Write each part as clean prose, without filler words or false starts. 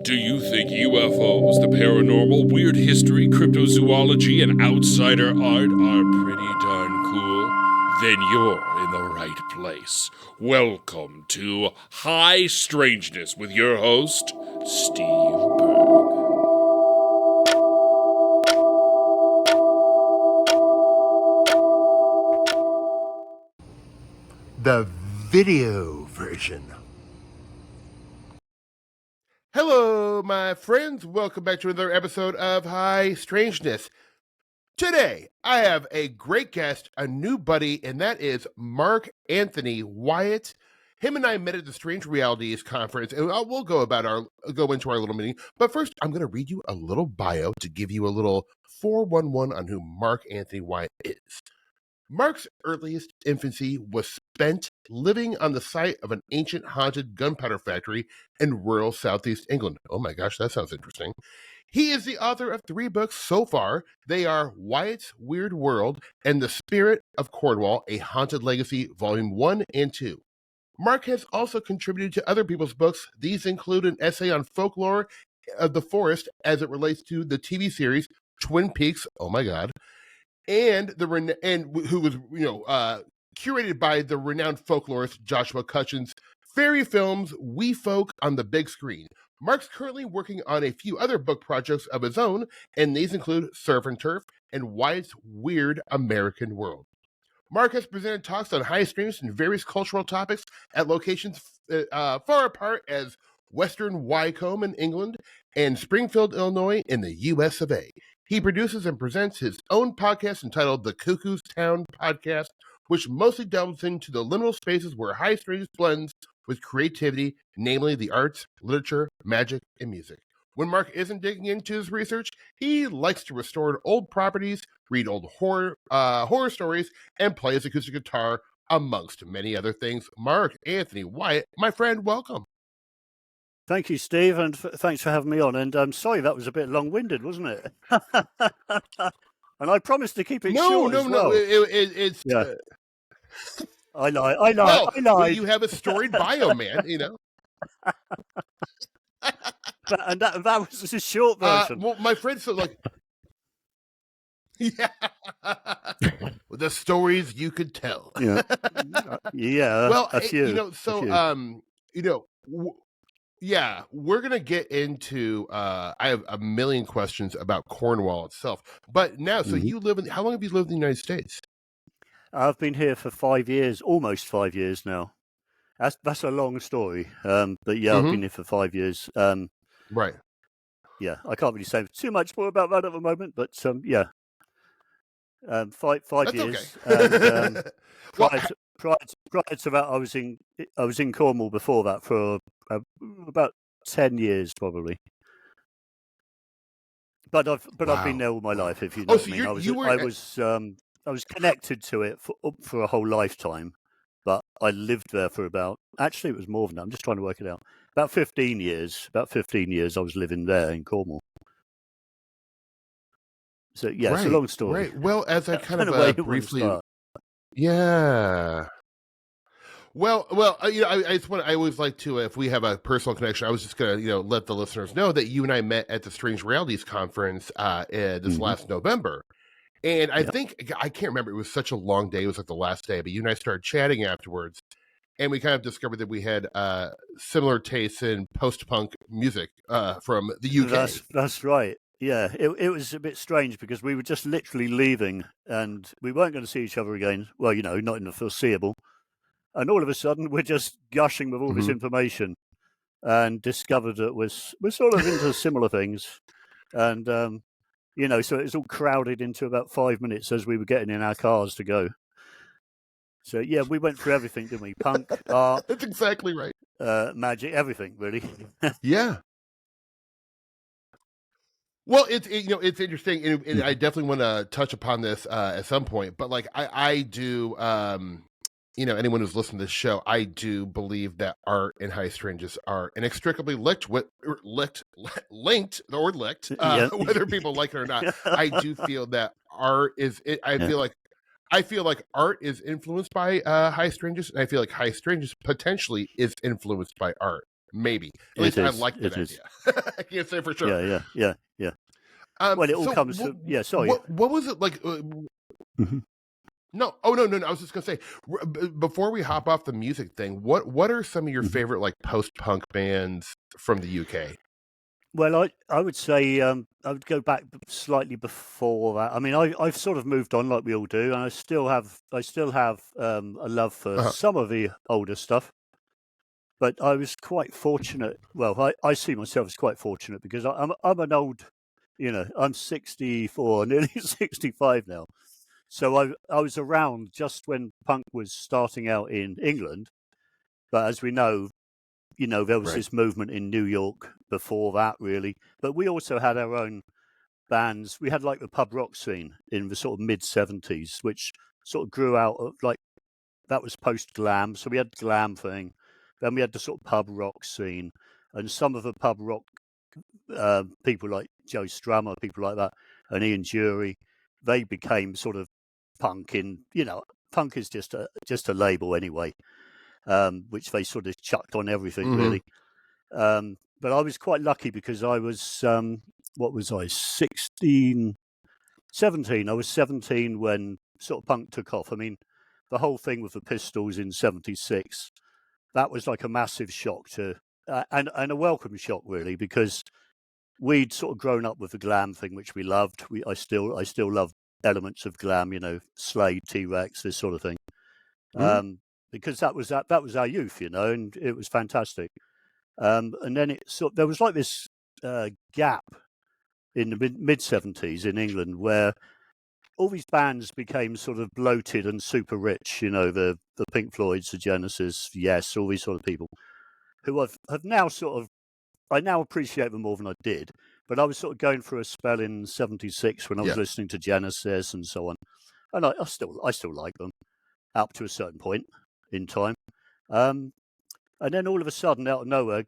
Do you think UFOs, the paranormal, weird history, cryptozoology, and outsider art are pretty darn cool? Then you're in the right place. Welcome to High Strangeness with your host, Steve Berg. The video version. Hello, my friends. Welcome back to another episode of High Strangeness. Today, I have a great guest, a new buddy, and that is Mark Anthony Wyatt. Him and I met at the Strange Realities conference, and we'll go into our little meeting. But first, I'm going to read you a little bio to give you a little 411 on who Mark Anthony Wyatt is. Mark's earliest infancy was spent living on the site of an ancient haunted gunpowder factory in rural southeast England. Oh my gosh, that sounds interesting. He is the author of 3 books so far. They are Wyatt's Weird World and The Spirit of Cornwall, A Haunted Legacy, Volume 1 and 2. Mark has also contributed to other people's books. These include an essay on folklore of the forest as it relates to the TV series Twin Peaks. Oh my God. And who was curated by the renowned folklorist Joshua Cutchin's fairy films We Folk on the Big Screen. Mark's currently working on a few other book projects of his own, and these include Surf and Turf and Wyatt's Weird American World. Mark has presented talks on high strangeness and various cultural topics at locations far apart as Western Wycombe in England and Springfield, Illinois in the US of A. He produces and presents his own podcast entitled The Cuckoo's Town Podcast, which mostly delves into the liminal spaces where high strangeness blends with creativity, namely the arts, literature, magic, and music. When Mark isn't digging into his research, he likes to restore old properties, read old horror stories, and play his acoustic guitar, amongst many other things. Mark Anthony Wyatt, my friend, welcome. Thank you, Steve, and thanks for having me on. And I'm sorry that was a bit long-winded, wasn't it? And I promised to keep it short as well. No. It's... Yeah. I lied. Well, you have a storied bio, man, you know. And that was a short version. Well, my friend said, like... Yeah. The stories you could tell. Yeah. Well, a few. Yeah, we're going to get into, I have a million questions about Cornwall itself. But now, so you how long have you lived in the United States? I've been here for 5 years, almost 5 years now. That's a long story. But yeah, I've been here for 5 years. Right. Yeah, I can't really say too much more about that at the moment, but yeah. 5 That's years. Okay. And, prior to that, I was in Cornwall before that for about 10 years probably. But I've been there all my life. If you know what I mean, I was connected to it for a whole lifetime. But I lived there for actually it was more than that. I'm just trying to work it out. About 15 years. About 15 years I was living there in Cornwall. So yeah, it's a long story. Right. Well, as I kind of briefly, yeah. Well, I always like to, if we have a personal connection, I was just going to, let the listeners know that you and I met at the Strange Realities conference this last November. And I think, I can't remember, it was such a long day, it was like the last day, but you and I started chatting afterwards, and we kind of discovered that we had similar tastes in post-punk music from the UK. That's right. Yeah, it was a bit strange because we were just literally leaving and we weren't going to see each other again. Well, not in the foreseeable. And all of a sudden, we're just gushing with all this information and discovered that we're sort of into similar things. And, so it was all crowded into about 5 minutes as we were getting in our cars to go. So, yeah, we went through everything, didn't we? Punk, art. That's exactly right. Magic, everything, really. Yeah. Well, it's interesting, and I definitely want to touch upon this at some point. But like I do, anyone who's listening to this show, I do believe that art and high strangeness are inextricably linked, whether people like it or not. I do feel that art is. I feel like art is influenced by high strangeness, and I feel like high strangeness potentially is influenced by art. Maybe. At It least I is. like that It is. idea. I can't say for sure. Yeah. Well, it all So comes from. Yeah, sorry. what was it like? Mhm. No, oh no. I was just gonna say before we hop off the music thing, what are some of your Mhm. favorite like post punk bands from the UK? Well, I would say I would go back slightly before that. I mean, I've sort of moved on like we all do, and I still have a love for Uh-huh. some of the older stuff. But I was quite fortunate. Well, I see myself as quite fortunate because I'm an old, I'm 64, nearly 65 now. So I was around just when punk was starting out in England. But as we know, there was Right. this movement in New York before that, really. But we also had our own bands. We had like the pub rock scene in the sort of mid 70s, which sort of grew out of like that was post glam. So we had glam thing. Then we had the sort of pub rock scene, and some of the pub rock people like Joe Strummer, people like that, and Ian Jury, they became sort of punk. Punk is just a label anyway, which they sort of chucked on everything really. But I was quite lucky because I was what was I 16, 17? I was 17 when sort of punk took off. I mean, the whole thing with the Pistols in '76, that was like a massive shock and a welcome shock really, because we'd sort of grown up with the glam thing, which we loved. I still love elements of glam, Slade, T-Rex, this sort of thing, because that was our youth, and it was fantastic. And then there was like this gap in the mid '70s in England where all these bands became sort of bloated and super rich, the Pink Floyds, the Genesis, Yes, all these sort of people who have now I now appreciate them more than I did. But I was sort of going through a spell in '76 when I was listening to Genesis and so on, and I still like them up to a certain point in time. And then all of a sudden, out of nowhere,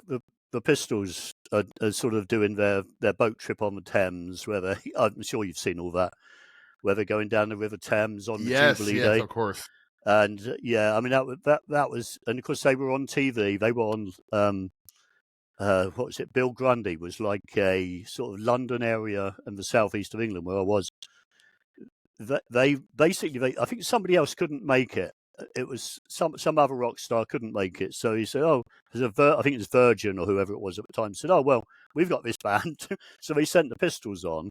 the Pistols are sort of doing their boat trip on the Thames, where I'm sure you've seen all that, where they're going down the River Thames on the Jubilee Day. Of course. And I mean that was, and of course they were on TV. They were on what was it? Bill Grundy was like a sort of London area and the southeast of England where I was. They basically, I think somebody else couldn't make it. It was some other rock star couldn't make it, so he said, "Oh, I think it's Virgin or whoever it was at the time." Said, "Oh well, we've got this band," so they sent the Pistols on,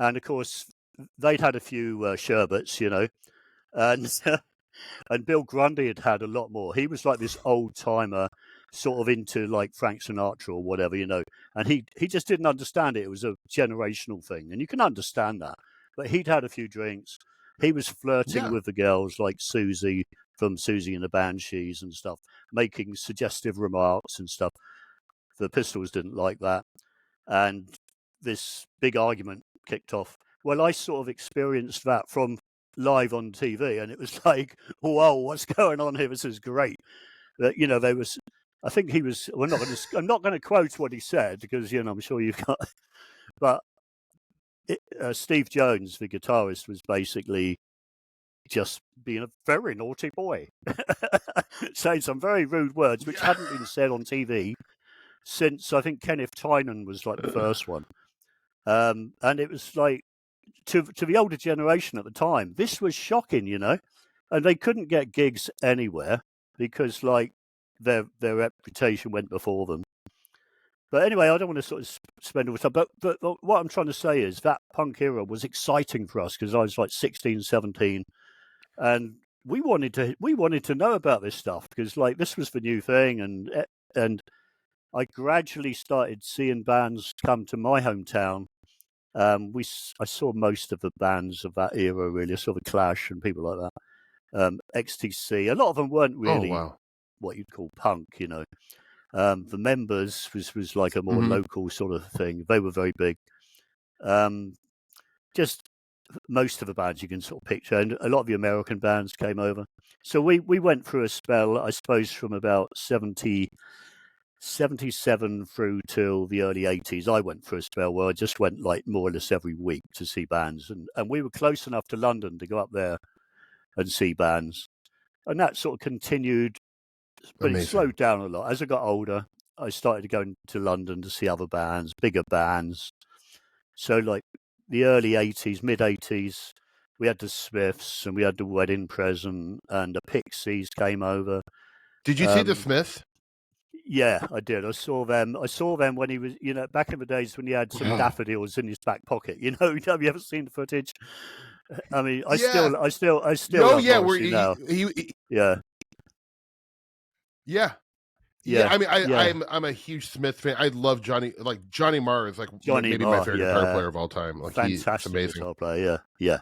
and of course they'd had a few sherbets, and and Bill Grundy had a lot more. He was like this old timer, sort of into like Frank Sinatra or whatever, and he just didn't understand it. It was a generational thing, and you can understand that. But he'd had a few drinks. He was flirting with the girls like Susie from Susie and the Banshees and stuff, making suggestive remarks and stuff. The Pistols didn't like that. And this big argument kicked off. Well, I sort of experienced that from live on TV, and it was like, whoa, what's going on here? This is great. There was, I think he was, I'm not going to quote what he said because, I'm sure you've got, but Steve Jones, the guitarist, was basically just being a very naughty boy, saying some very rude words which hadn't been said on TV since I think Kenneth Tynan was like the first one. And it was like, to the older generation at the time, this was shocking, and they couldn't get gigs anywhere because like their reputation went before them. But anyway, I don't want to sort of spend all the time. But what I'm trying to say is that punk era was exciting for us because I was like 16, 17, and we wanted to know about this stuff because like this was the new thing, and I gradually started seeing bands come to my hometown. I saw most of the bands of that era really. I saw the Clash and people like that. XTC. A lot of them weren't really what you'd call punk, The Members was like a more local sort of thing. They were very big. Just most of the bands you can sort of picture, and a lot of the American bands came over. So we went through a spell, I suppose, from about 77 through till the early 80s. I went through a spell where I just went like more or less every week to see bands, and we were close enough to London to go up there and see bands, and that sort of continued but it Amazing. slowed down a lot. As I got older, I started going to London to see other bands, bigger bands. So like the early 80s, mid 80s, we had the Smiths and we had the Wedding Present and the Pixies came over. Did you see the Smiths? Yeah, I did. I saw them. I saw them when he was, back in the days when he had some Wow. daffodils in his back pocket. Have you ever seen the footage? I mean, I Yeah. still No, love yeah, Morrissey now. Yeah. Yeah. Yeah, I mean, yeah. I'm a huge Smith fan. I love Johnny Marr is like Johnny maybe Marr, my favorite guitar player of all time. Like he's fantastic amazing. guitar player. Yeah.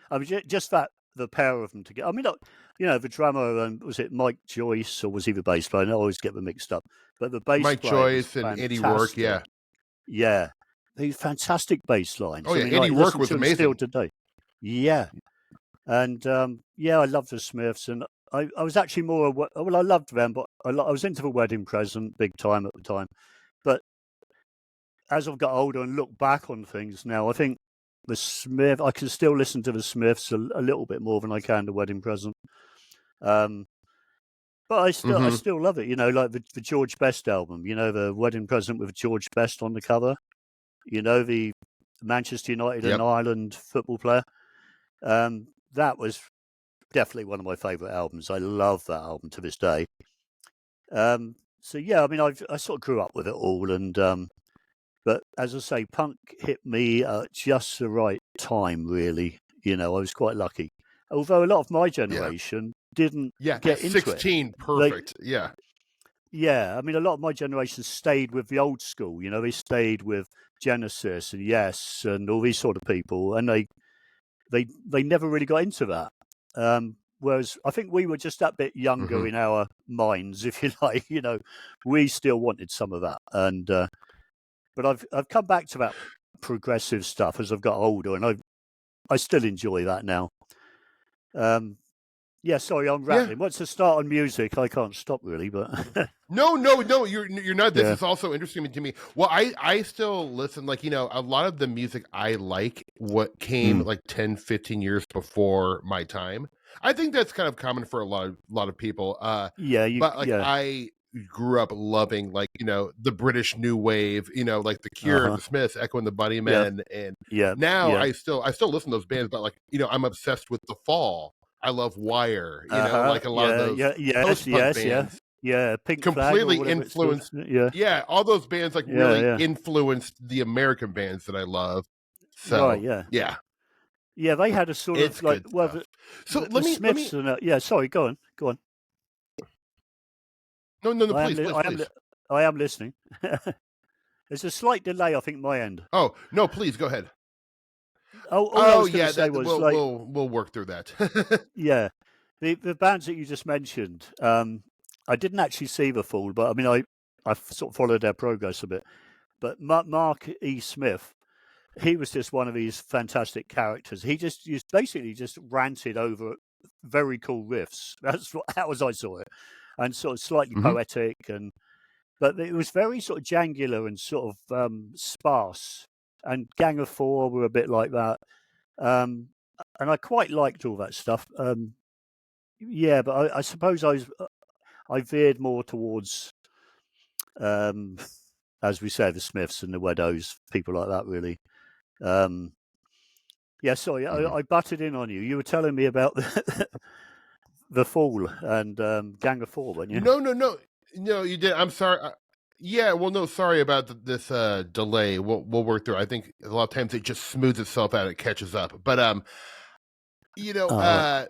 I mean, just the pair of them together. I mean, look, the drummer, was it Mike Joyce or was he the bass player? I always get them mixed up. But the bass Mike player Joyce and Eddie Rourke, yeah. Yeah. These fantastic bass lines. Oh yeah, I mean, Eddie like, Rourke was still amazing. today. Yeah. And I love the Smiths, and I was actually more. Well, I loved them, but I was into the Wedding Present big time at the time. But as I've got older and look back on things now, I think the Smith. I can still listen to the Smiths a little bit more than I can the Wedding Present. But I still love it. Like the George Best album. The Wedding Present with George Best on the cover. The Manchester United and Ireland football player. That was definitely one of my favourite albums. I love that album to this day. So yeah, I mean, I sort of grew up with it all, and but as I say, punk hit me at just the right time. Really, I was quite lucky. Although a lot of my generation didn't get into 16, it. perfect. Yeah. I mean, a lot of my generation stayed with the old school. They stayed with Genesis and Yes and all these sort of people, and they never really got into that. Whereas I think we were just that bit younger in our minds, if you like. We still wanted some of that, and but I've come back to that progressive stuff as I've got older, and I still enjoy that now. Yeah, sorry, I'm rattling. Once I start on music, I can't stop really. But no, you're not. This is also interesting to me. Well, I still listen. Like a lot of the music I like, what came like 10, 15 years before my time. I think that's kind of common for a lot of people. I grew up loving the British New Wave. Like the Cure, the Smiths, Echo and the Bunnymen, and now I still listen to those bands. But I'm obsessed with The Fall. I love Wire. Like a lot of those post-punk bands. Yeah, Pink completely Flag influenced. All those bands really influenced the American bands that I love. So right, yeah, they had a sort of like so let me sorry, go on. No, please. I am listening. There's a slight delay, I think, my end. Oh no, please go ahead. We'll work through that. Yeah, the bands that you just mentioned, I didn't actually see The Fall, but I mean, I sort of followed their progress a bit. But Mark E. Smith, he was just one of these fantastic characters. He basically just ranted over very cool riffs. How as I saw it, and sort of slightly poetic, but it was very sort of jangular and sort of sparse. And Gang of Four were a bit like that, and I quite liked all that stuff. But I suppose I veered more towards, as we say, the Smiths and the Weddos, people like that, really. Sorry, I butted in on you. You were telling me about the Fall and Gang of Four, weren't you? No, you did. I'm sorry. Sorry about this delay. We'll work through. I think a lot of times it just smooths itself out. It catches up. But you have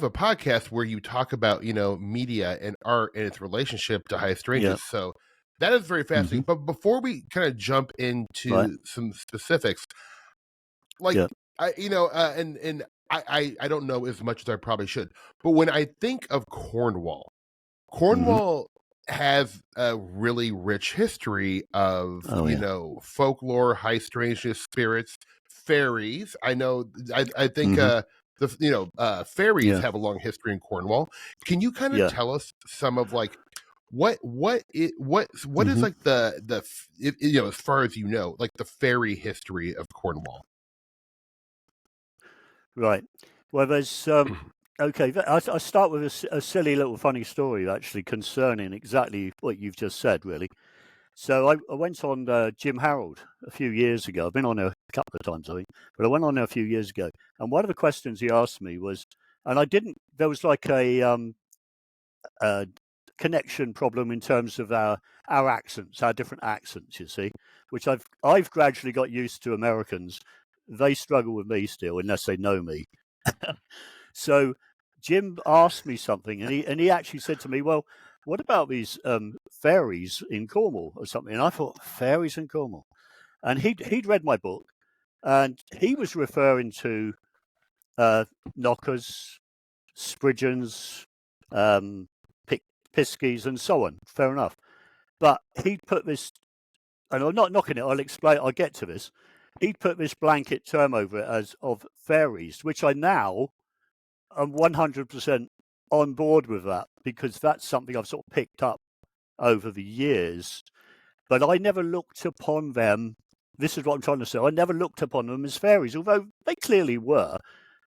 a podcast where you talk about media and art and its relationship to high strangeness. So that is very fascinating. But before we kind of jump into some specifics, I don't know as much as I probably should, but when I think of Cornwall has a really rich history of folklore, high strangeness, spirits, fairies. I know. I think fairies have a long history in Cornwall. Can you kind of tell us some of like what is like the as far as like the fairy history of Cornwall? Right. Well, there's Okay, I start with a silly little funny story actually concerning exactly what you've just said, really. So I went on Jim Harold a few years ago. I've been on there a couple of times, I think, but I went on there a few years ago. And one of the questions he asked me was, and I didn't, there was like a connection problem in terms of our accents, our different accents, you see, which I've gradually got used to Americans. They struggle with me still unless they know me. So Jim asked me something, and he actually said to me, "Well, what about these fairies in Cornwall or something?" And I thought, fairies in Cornwall, and he'd read my book, and he was referring to knockers, spridgeons, um, piskies, and so on. Fair enough, but he'd put this, and I'm not knocking it. I'll explain. I'll get to this. He'd put this blanket term over it as of fairies, which I now I'm 100% on board with that because that's something I've sort of picked up over the years. But I never looked upon them. This is what I'm trying to say. I never looked upon them as fairies, although they clearly were.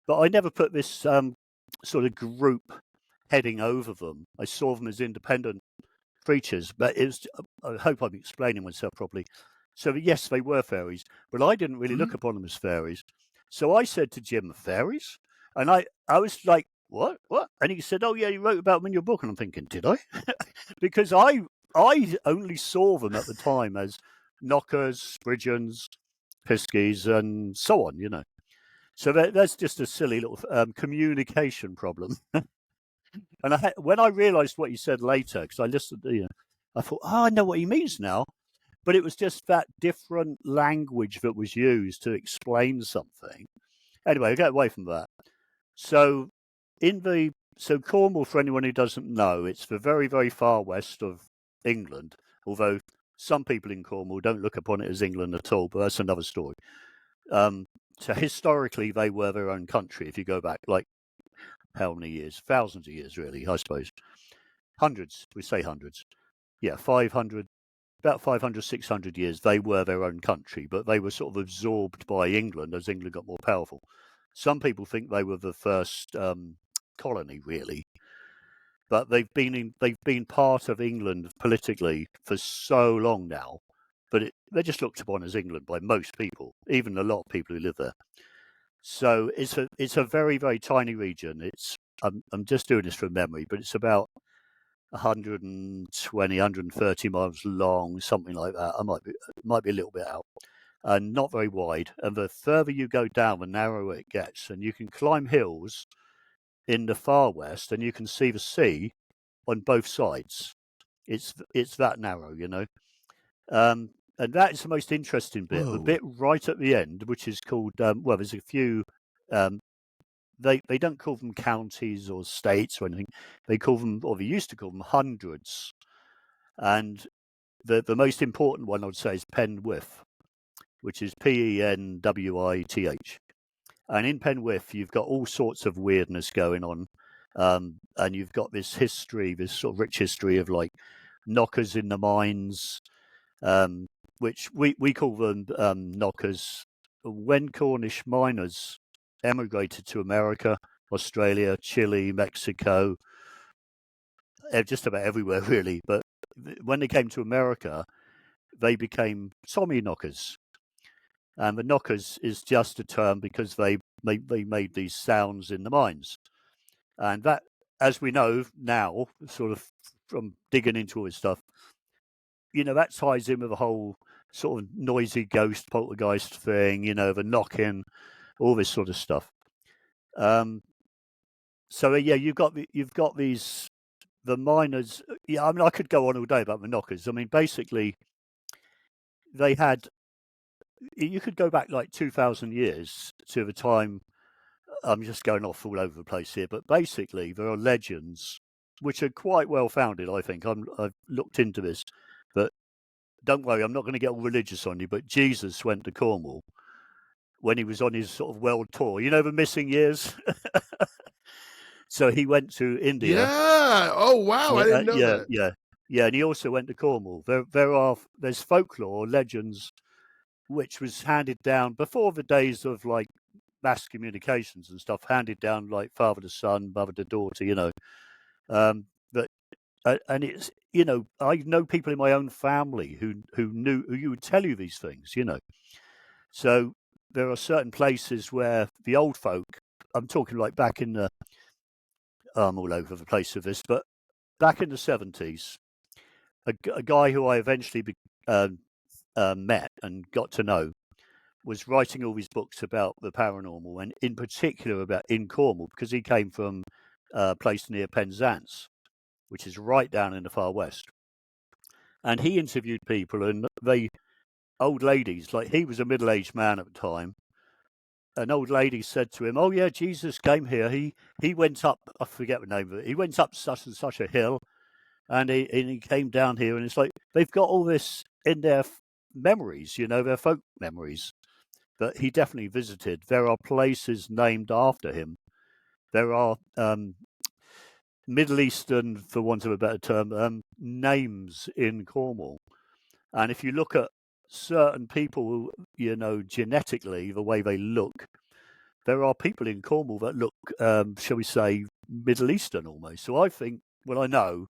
But I never put this sort of group heading over them. I saw them as independent creatures. But I hope I'm explaining myself properly. So yes, they were fairies, but I didn't really look upon them as fairies. So I said to Jim, "Fairies?" And I was like, what? And he said, "Oh yeah, you wrote about them in your book." And I'm thinking, did I? Because I only saw them at the time as knockers, spridgeons, piskies, and so on, you know. So that's just a silly little communication problem. And when I realised what he said later, because I listened, I thought, oh, I know what he means now. But it was just that different language that was used to explain something. Anyway, I'll get away from that. So Cornwall, for anyone who doesn't know, it's the very, very far west of England, although some people in Cornwall don't look upon it as England at all, but that's another story. So historically, they were their own country. If you go back, like, how many years? Thousands of years, really, I suppose. Hundreds, we say hundreds. Yeah, 500, about 500, 600 years, they were their own country, but they were sort of absorbed by England as England got more powerful. Some people think they were the first colony, really, but they've been part of England politically for so long now. But they're just looked upon as England by most people, even a lot of people who live there. So it's a very, very tiny region. I'm just doing this from memory, but it's about 120, 130 miles long, something like that. I might be a little bit out, and not very wide. And the further you go down, the narrower it gets. And you can climb hills in the far west, and you can see the sea on both sides. It's that narrow, you know. And that is the most interesting bit. Whoa. The bit right at the end, which is called well, there's a few. They don't call them counties or states or anything. They call them, or they used to call them, hundreds. And the most important one, I would say, is Penwith, which is Penwith. And in Penwith, you've got all sorts of weirdness going on. And you've got this history, this sort of rich history of like knockers in the mines, which we call them knockers. When Cornish miners emigrated to America, Australia, Chile, Mexico, just about everywhere really. But when they came to America, they became Tommy knockers. And the knockers is just a term because they made these sounds in the mines. And that, as we know now, sort of from digging into all this stuff, you know, that ties in with the whole sort of noisy ghost poltergeist thing, you know, the knocking, all this sort of stuff. So yeah, you've got these the miners. Yeah, I mean, I could go on all day about the knockers. I mean, basically, they had. You could go back like 2,000 years to the time. I'm just going off all over the place here, but basically, there are legends which are quite well founded. I think I've looked into this, but don't worry, I'm not going to get all religious on you. But Jesus went to Cornwall when he was on his sort of world tour. You know, the missing years. So he went to India. Yeah. Oh wow, I didn't know that. Yeah, and he also went to Cornwall. There's folklore, legends, which was handed down before the days of like mass communications and stuff handed down like father to son, mother to daughter, but and it's, I know people in my own family who would tell you these things, So there are certain places where the old folk, I'm talking like back in the, I'm all over the place with this, but back in the 70s, a guy who I eventually met and got to know was writing all these books about the paranormal, and in particular about in Cornwall, because he came from a place near Penzance, which is right down in the far west. And he interviewed people, and old ladies, like he was a middle-aged man at the time. An old lady said to him, "Oh yeah, Jesus came here. He went up. I forget the name of it. He went up such and such a hill, and he came down here." And it's like they've got all this in their memories, their folk memories, that he definitely visited. There are places named after him. There are Middle Eastern, for want of a better term, names in Cornwall. And if you look at certain people, genetically, the way they look, there are people in Cornwall that look, shall we say, Middle Eastern almost. So I think, I know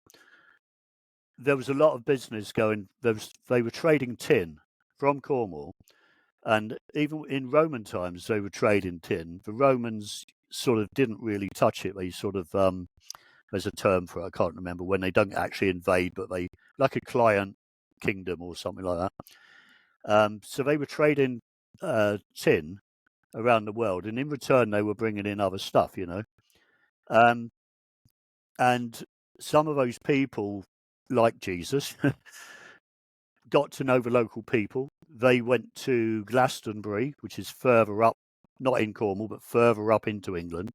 there was a lot of business going. They were trading tin from Cornwall, and even in Roman times, they were trading tin. The Romans sort of didn't really touch it. They sort of, there's a term for it, I can't remember, when they don't actually invade, but they, like a client kingdom or something like that. So they were trading tin around the world, and in return they were bringing in other stuff, and some of those people, like Jesus, got to know the local people. They went to Glastonbury, which is further up, not in Cornwall, but further up into England.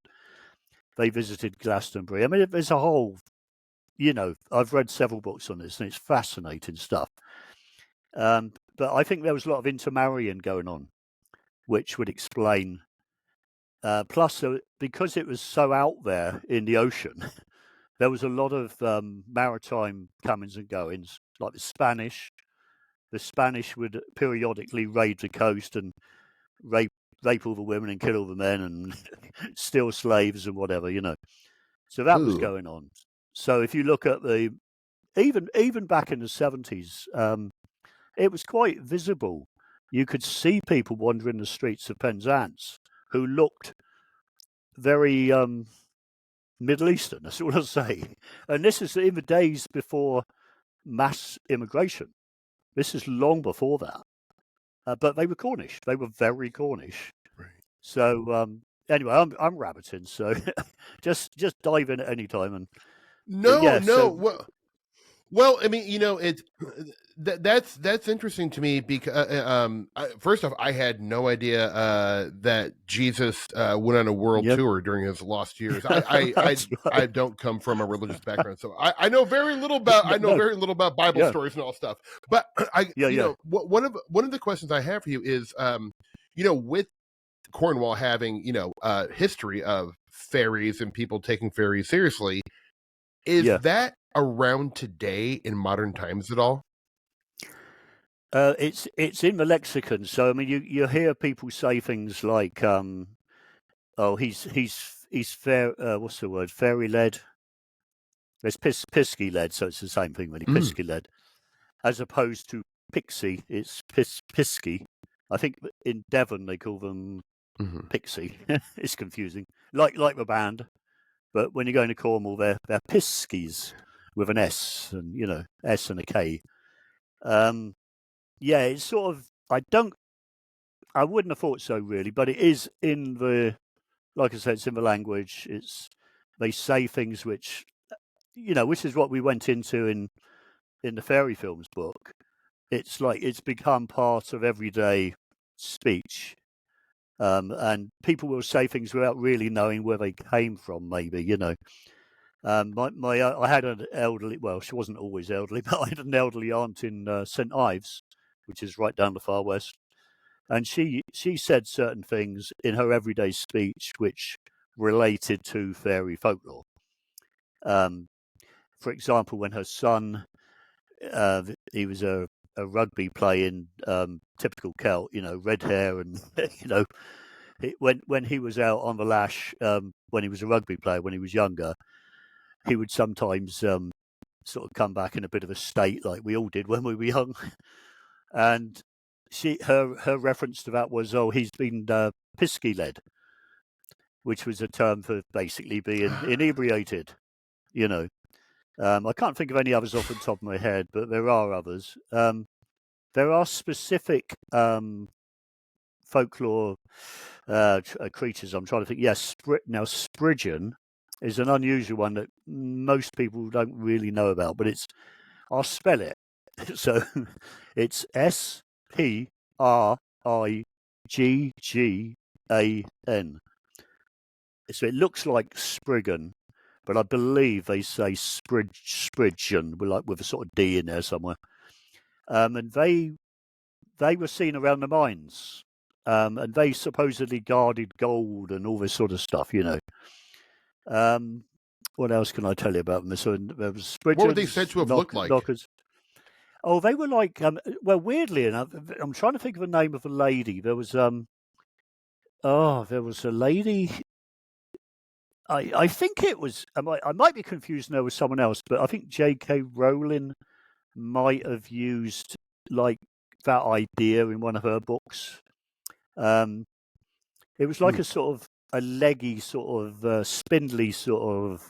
They visited Glastonbury. I mean, there's a whole, I've read several books on this, and it's fascinating stuff. But I think there was a lot of intermarrying going on, which would explain. Plus, because it was so out there in the ocean, there was a lot of maritime comings and goings, like the Spanish. The Spanish would periodically raid the coast and rape all the women and kill all the men and steal slaves and whatever, So that was going on. So if you look at even back in the 70s, it was quite visible. You could see people wandering the streets of Penzance who looked very Middle Eastern, that's all I'll say. And this is in the days before mass immigration. This is long before that. But they were Cornish. They were very Cornish. Right. So anyway, I'm rabbiting. So just dive in at any time. And Well, I mean, it's that's interesting to me because first off, I had no idea that Jesus went on a world tour during his lost years. I don't come from a religious background, so I know very little about very little about Bible stories and all stuff. But one of the questions I have for you is, with Cornwall having history of fairies and people taking fairies seriously, is that around today in modern times at all? It's in the lexicon. So I mean, you hear people say things like, "Oh, he's fair." What's the word? Fairy led. There's pisky led, so it's the same thing, really. Pisky led, as opposed to pixie. It's pisky. I think in Devon they call them pixie. It's confusing, like the band. But when you're going to Cornwall, they're piskies with an S and S and a K. It's sort of I wouldn't have thought so really, but it is in the, like I said, it's in the language. They say things which which is what we went into in the fairy films book. It's like it's become part of everyday speech. And people will say things without really knowing where they came from, maybe, I had an elderly, well, she wasn't always elderly, but I had an elderly aunt in St Ives, which is right down the far west. And she said certain things in her everyday speech which related to fairy folklore. For example, when her son, he was a rugby playing typical Celt, red hair and, when he was out on the lash, when he was a rugby player, when he was younger, he would sometimes sort of come back in a bit of a state like we all did when we were young. And her reference to that was, oh, he's been pisky led, which was a term for basically being inebriated, you know. I can't think of any others off the top of my head, but there are others. There are specific folklore creatures. I'm trying to think. Yes, now Spridgeon is an unusual one that most people don't really know about, but I'll spell it. So it's Sprigan. So it looks like Spriggan, but I believe they say Spridgeon with a sort of D in there somewhere. And they were seen around the mines, and they supposedly guarded gold and all this sort of stuff, you know. What else can I tell you about them? So there was What were they said to have looked like? Knockers. Oh, they were like, well, weirdly enough, I'm trying to think of the name of a lady. There was there was a lady. I think it was. I might be confusing her with someone else, but I think J.K. Rowling might have used like that idea in one of her books. It was like a sort of a leggy, sort of spindly sort of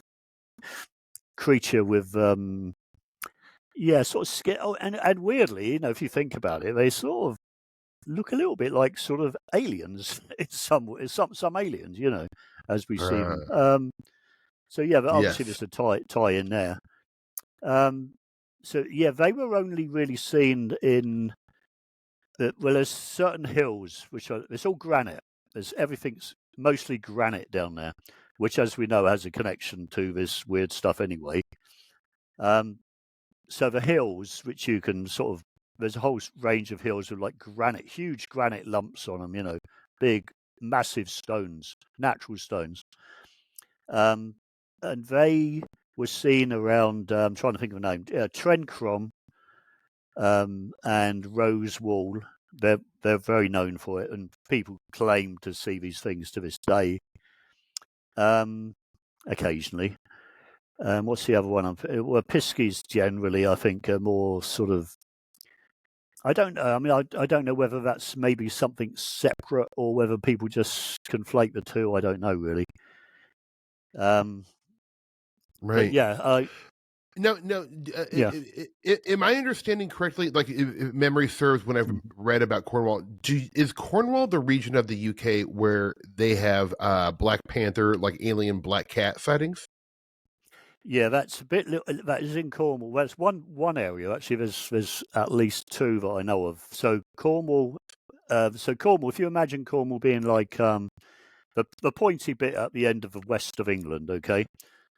creature with sort of skin. Oh, and weirdly, you know, if you think about it, they sort of look a little bit like sort of aliens. It's some aliens, you know, as we see them. So yeah, but obviously there's a tie in there. So yeah, they were only really seen in there's certain hills it's all granite. Everything's mostly granite down there, which, as we know, has a connection to this weird stuff anyway. So the hills, which you can sort of, there's a whole range of hills with like huge granite lumps on them, you know, big, massive stones, natural stones. And they were seen around, I'm trying to think of a name, Trencrom and Rose Wall. They're very known for it, and people claim to see these things to this day. Occasionally. What's the other one? Well, Piskies generally, I think, are more sort of. I don't know. I mean, I don't know whether that's maybe something separate or whether people just conflate the two. I don't know really. Right. Yeah. No. Am I understanding correctly? Like, if memory serves, when I've read about Cornwall, is Cornwall the region of the UK where they have Black Panther, like alien black cat sightings? Yeah, that's a bit. That is in Cornwall. That's one area actually. There's at least two that I know of. So Cornwall. If you imagine Cornwall being like the pointy bit at the end of the west of England, okay.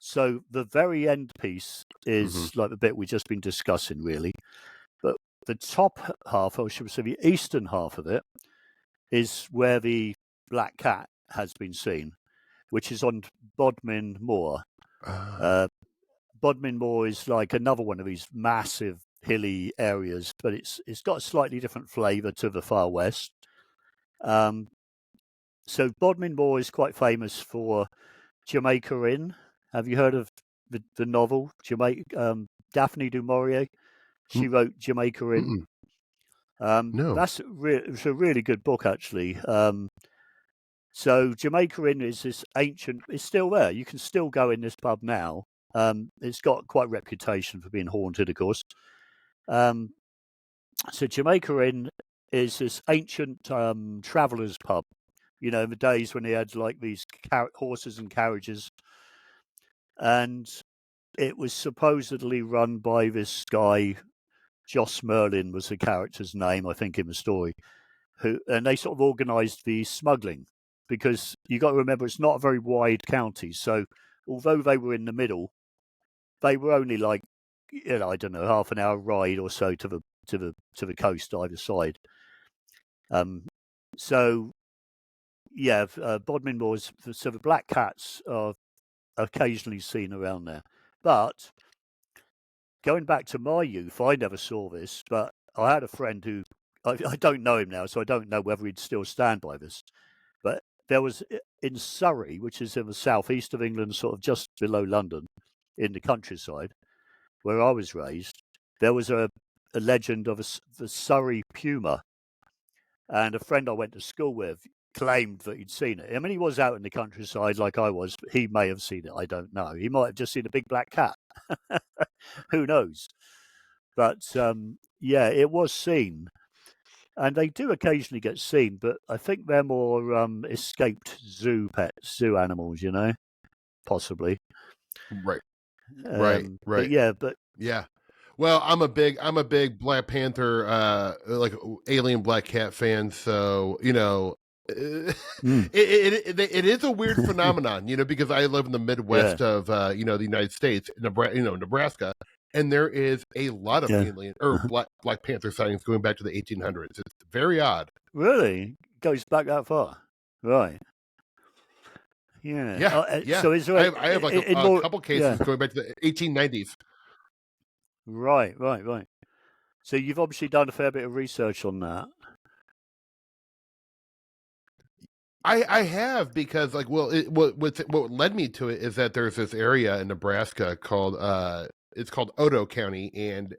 So the very end piece is like the bit we've just been discussing, really. But the top half, or should we say the eastern half of it, is where the black cat has been seen, which is on Bodmin Moor. Bodmin Moor is like another one of these massive hilly areas, but it's got a slightly different flavour to the far west. So Bodmin Moor is quite famous for Jamaica Inn. Have you heard of the novel Jamaica? Daphne du Maurier, she wrote Jamaica Inn. No, it's a really good book actually. So Jamaica Inn is this ancient. It's still there. You can still go in this pub now. It's got quite a reputation for being haunted, of course. So Jamaica Inn is this ancient travellers' pub. You know, in the days when they had like these horses and carriages. And it was supposedly run by this guy, Joss Merlin was the character's name, I think, in the story. And they sort of organised the smuggling, because you got to remember it's not a very wide county. So although they were in the middle, they were only like, you know, I don't know, half an hour ride or so to the coast either side. So yeah, Bodmin Moors. So the black cats are occasionally seen around there. But going back to my youth, I never saw this, but I had a friend who, I don't know him now, so I don't know whether he'd still stand by this. But there was in Surrey, which is in the southeast of England, sort of just below London, in the countryside, where I was raised, there was a legend of the Surrey puma. And a friend I went to school with claimed that he'd seen it. I mean, he was out in the countryside like I was. But he may have seen it. I don't know. He might have just seen a big black cat. Who knows? But yeah, it was seen. And they do occasionally get seen, but I think they're more escaped zoo pets, zoo animals, you know, possibly. Right. Right. But yeah. Well, I'm a big Black Panther, like alien black cat fan. So, you know, it is a weird phenomenon, you know, because I live in the Midwest of, you know, the United States, Nebraska, and there is a lot of alien or Black Panther sightings going back to the 1800s. It's very odd. Really? Goes back that far? Right. Yeah. Yeah. So is there I have like a couple cases going back to the 1890s. Right. So you've obviously done a fair bit of research on that. I have, because like, well, what led me to it is that there's this area in Nebraska called it's called Odo County, and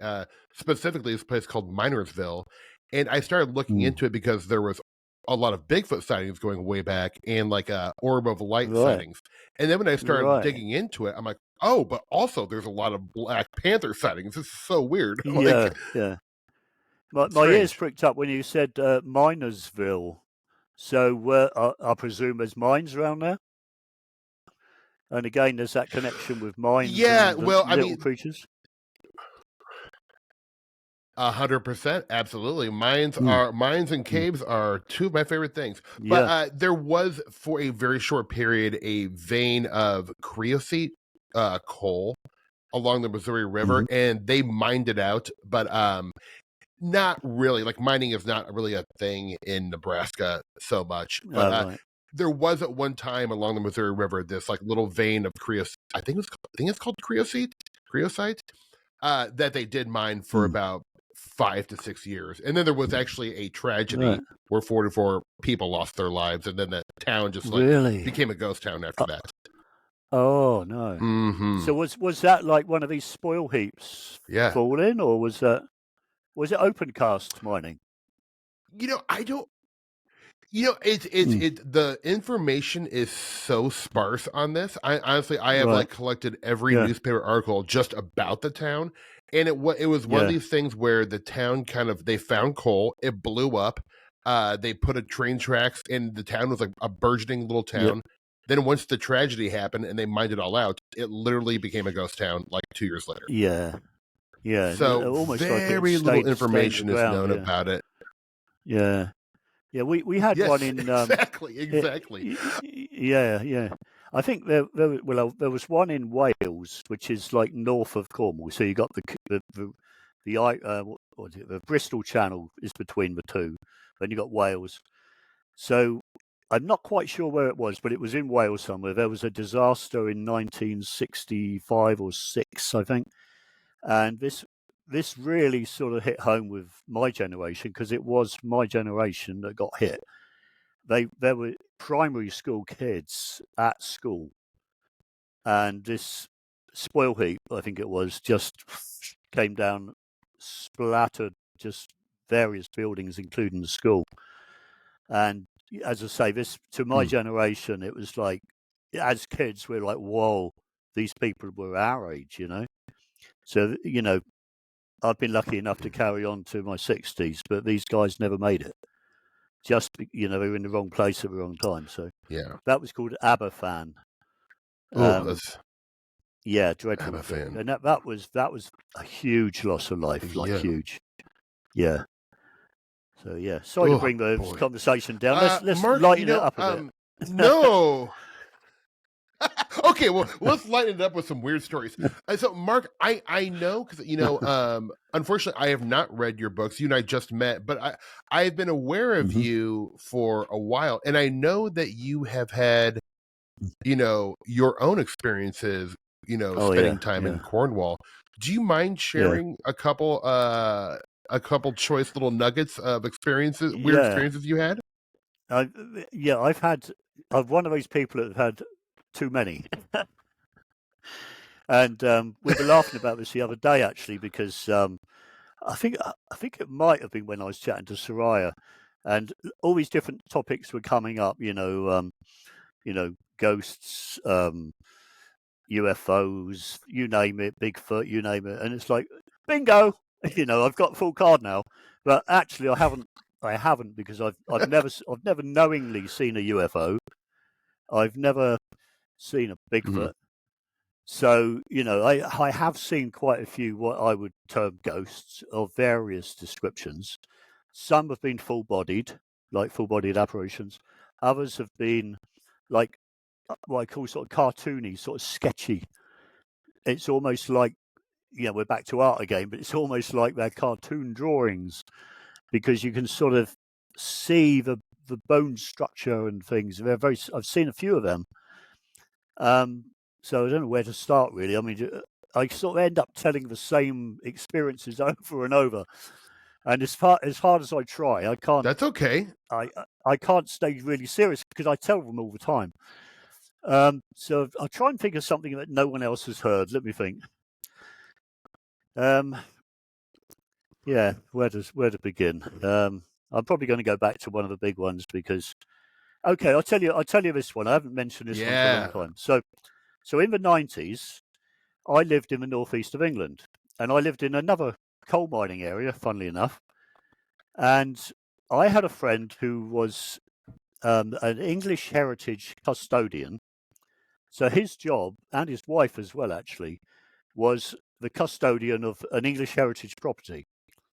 specifically this place called Minersville, and I started looking into it because there was a lot of Bigfoot sightings going way back, and like orb of light sightings, and then when I started digging into it, I'm like, oh, but also there's a lot of Black Panther sightings. This is so weird. Like, my ears pricked up when you said Minersville. So I presume there's mines around there? And again, there's that connection with mines. Yeah, and well, I little mean, creatures. 100%, absolutely. Mines and caves are two of my favorite things. But there was, for a very short period, a vein of creosote coal along the Missouri River, and they mined it out, but not really. Like, mining is not really a thing in Nebraska so much. But there was at one time along the Missouri River this like little vein of creosote. I think it's called creosote that they did mine for about 5 to 6 years, and then there was actually a tragedy where 44 people lost their lives, and then the town just like became a ghost town after that. Oh no! So was that like one of these spoil heaps falling, or was it open cast mining? You know, I don't. You know, it's the information is so sparse on this. I honestly have like collected every newspaper article just about the town, and it was one of these things where the town they found coal, it blew up, they put a train tracks, and the town was like a burgeoning little town. Then once the tragedy happened and they mined it all out, it literally became a ghost town like 2 years later. Yeah. So almost very like little information is known about it. Yeah, we had one in exactly. Yeah. I think there was one in Wales, which is like north of Cornwall. So you got the Bristol Channel is between the two. Then you got Wales. So I'm not quite sure where it was, but it was in Wales somewhere. There was a disaster in 1965 or 6, I think, and this really sort of hit home with my generation, because it was my generation that got hit. There were primary school kids at school, and this spoil heap, I think it was, just came down, splattered just various buildings, including the school. And as I say, this to my generation, it was like, as kids, we're like, whoa, these people were our age, you know. So, you know, I've been lucky enough to carry on to my 60s, but these guys never made it. Just, you know, they were in the wrong place at the wrong time. So that was called Aberfan. Dreadful. Aberfan. And that was a huge loss of life, huge. Yeah. So sorry to bring the conversation down. Let's Mark, lighten it up a bit. No. Okay, well, let's lighten it up with some weird stories. So, Mark, I know, because, you know, unfortunately, I have not read your books. You and I just met, but I've been aware of you for a while, and I know that you have had, you know, your own experiences, you know, spending time in Cornwall. Do you mind sharing a couple choice little nuggets of experiences, weird experiences you had? I've had I'm one of those people that have had too many. And we were laughing about this the other day, actually, because I think it might have been when I was chatting to Soraya, and all these different topics were coming up. Ghosts, UFOs, you name it, Bigfoot, you name it, and it's like bingo. I've got full card now, but actually I haven't. I haven't because I've never knowingly seen a UFO. I've never seen a Bigfoot. So, I have seen quite a few what I would term ghosts of various descriptions. Some have been full-bodied, like full-bodied apparitions. Others have been like what I call sort of cartoony, sort of sketchy. It's almost like, we're back to art again, but it's almost like they're cartoon drawings because you can sort of see the bone structure and things. I've seen a few of them. So I don't know where to start, really. I mean, I sort of end up telling the same experiences over and over, and as hard as I try, I can't. That's okay. I can't stay really serious because I tell them all the time. So I'll try and think of something that no one else has heard. Let me think. Yeah, where to begin? I'm probably going to go back to one of the big ones because. Okay, I'll tell you this one. I haven't mentioned this one for a long time. So in the 90s, I lived in the northeast of England, and I lived in another coal mining area, funnily enough. And I had a friend who was an English heritage custodian. So his job, and his wife as well, actually, was the custodian of an English heritage property.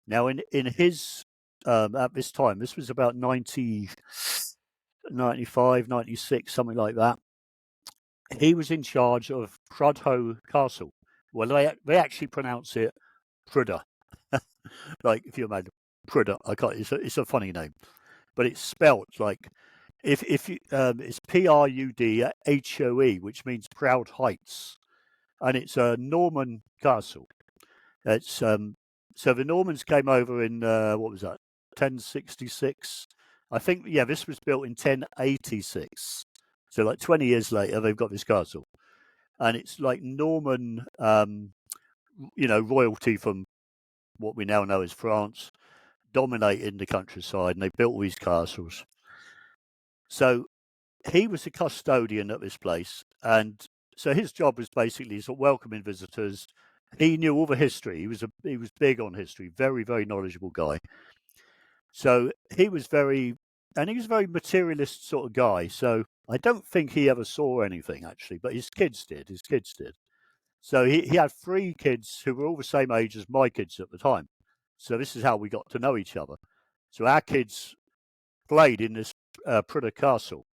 Now, in his, at this time, this was about 95, 96, something like that. He was in charge of Prudhoe Castle. Well, they actually pronounce it Prudhoe. Like, if you imagine Prudhoe, it's a funny name, but it's spelt like if you it's Prudhoe, which means Proud Heights, and it's a Norman castle. It's so the Normans came over in what was that, 1066? I think this was built in 1086. So like 20 years later, they've got this castle, and it's like Norman, royalty from what we now know as France, dominating the countryside, and they built all these castles. So he was a custodian at this place, and so his job was basically sort of welcoming visitors. He knew all the history. He was big on history, very, very knowledgeable guy. So he was very materialist sort of guy. So I don't think he ever saw anything, actually, but his kids did. So he had 3 kids who were all the same age as my kids at the time. So this is how we got to know each other. So our kids played in this Prudhoe Castle.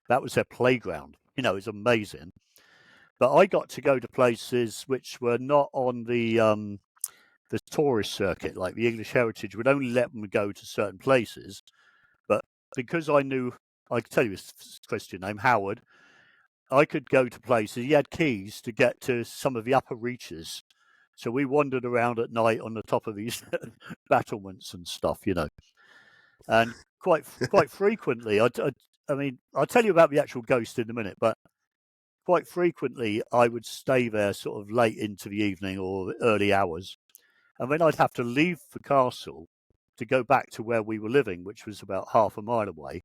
That was their playground. It's amazing. But I got to go to places which were not on the tourist circuit, like the English Heritage would only let them go to certain places. But because I could tell you his Christian name, Howard, I could go to places. He had keys to get to some of the upper reaches. So we wandered around at night on the top of these battlements and stuff, And quite frequently, I mean, I'll tell you about the actual ghost in a minute, but quite frequently I would stay there sort of late into the evening or early hours. And then I'd have to leave the castle to go back to where we were living, which was about half a mile away.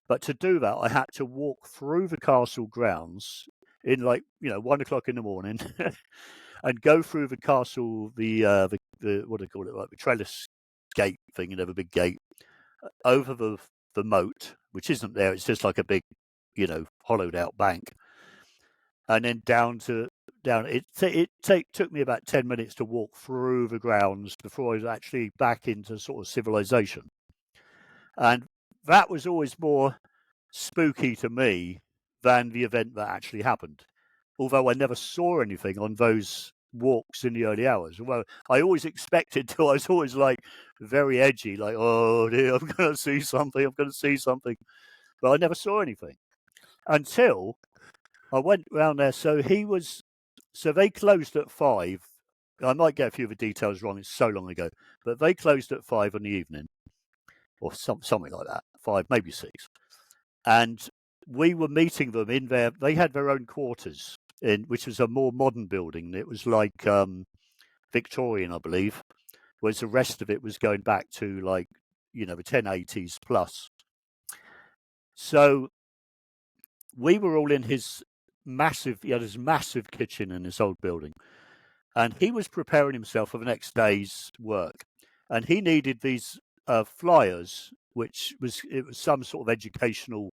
But to do that, I had to walk through the castle grounds in 1 o'clock in the morning and go through the castle, the what do they call it, like the trellis gate thing, the big gate, over the moat, which isn't there. It's just like a big, hollowed out bank. And then down. It took me about 10 minutes to walk through the grounds before I was actually back into sort of civilization. And that was always more spooky to me than the event that actually happened. Although I never saw anything on those walks in the early hours. Well, I always expected to. I was always like very edgy, like, oh dear, I'm going to see something. But I never saw anything until I went round there. So they closed at 5. I might get a few of the details wrong. It's so long ago, but they closed at 5 in the evening, or something like that. 5, maybe 6. And we were meeting them in their. They had their own quarters, which was a more modern building. It was like Victorian, I believe, whereas the rest of it was going back to like the 1080s plus. So we were all in his massive. He had his massive kitchen in this old building, and he was preparing himself for the next day's work, and he needed these flyers, which was some sort of educational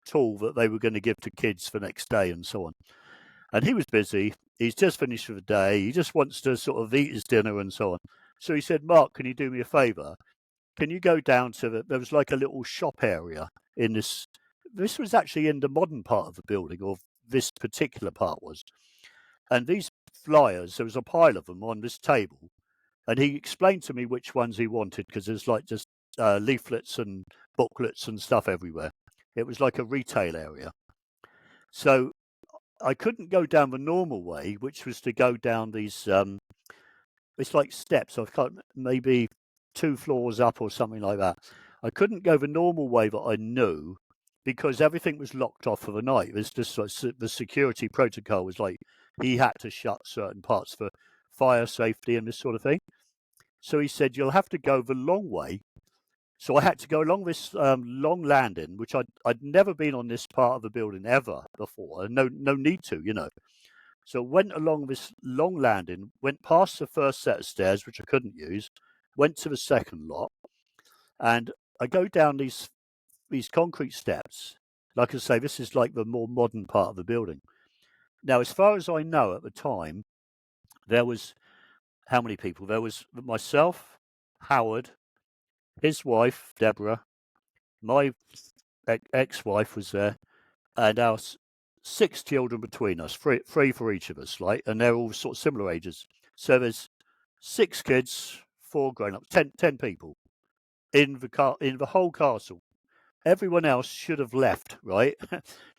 tool that they were going to give to kids for next day and so on. And he was busy. He's just finished for the day. He just wants to sort of eat his dinner and so on. So he said, Mark, can you do me a favour? Can you go down to there was like a little shop area in this. This was actually in the modern part of the building, or this particular part was. And these flyers, there was a pile of them on this table. And he explained to me which ones he wanted, because there's like just leaflets and booklets and stuff everywhere. It was like a retail area. So I couldn't go down the normal way, which was to go down these, it's like steps. I've got maybe 2 floors up or something like that. I couldn't go the normal way that I knew, because everything was locked off for the night. It was just like the security protocol was like he had to shut certain parts for fire safety and this sort of thing. So he said, you'll have to go the long way. So I had to go along this long landing, which I'd never been on this part of the building ever before, and no need to, So went along this long landing, went past the first set of stairs, which I couldn't use, went to the second lot, and I go down these concrete steps. Like I say, this is like the more modern part of the building. Now, as far as I know at the time, there was how many people? There was myself, Howard, his wife, Deborah, my ex-wife was there, and our 6 children between us, three for each of us, like, and they're all sort of similar ages. So there's 6 kids, 4 grown-ups, 10 people in the whole castle. Everyone else should have left, right?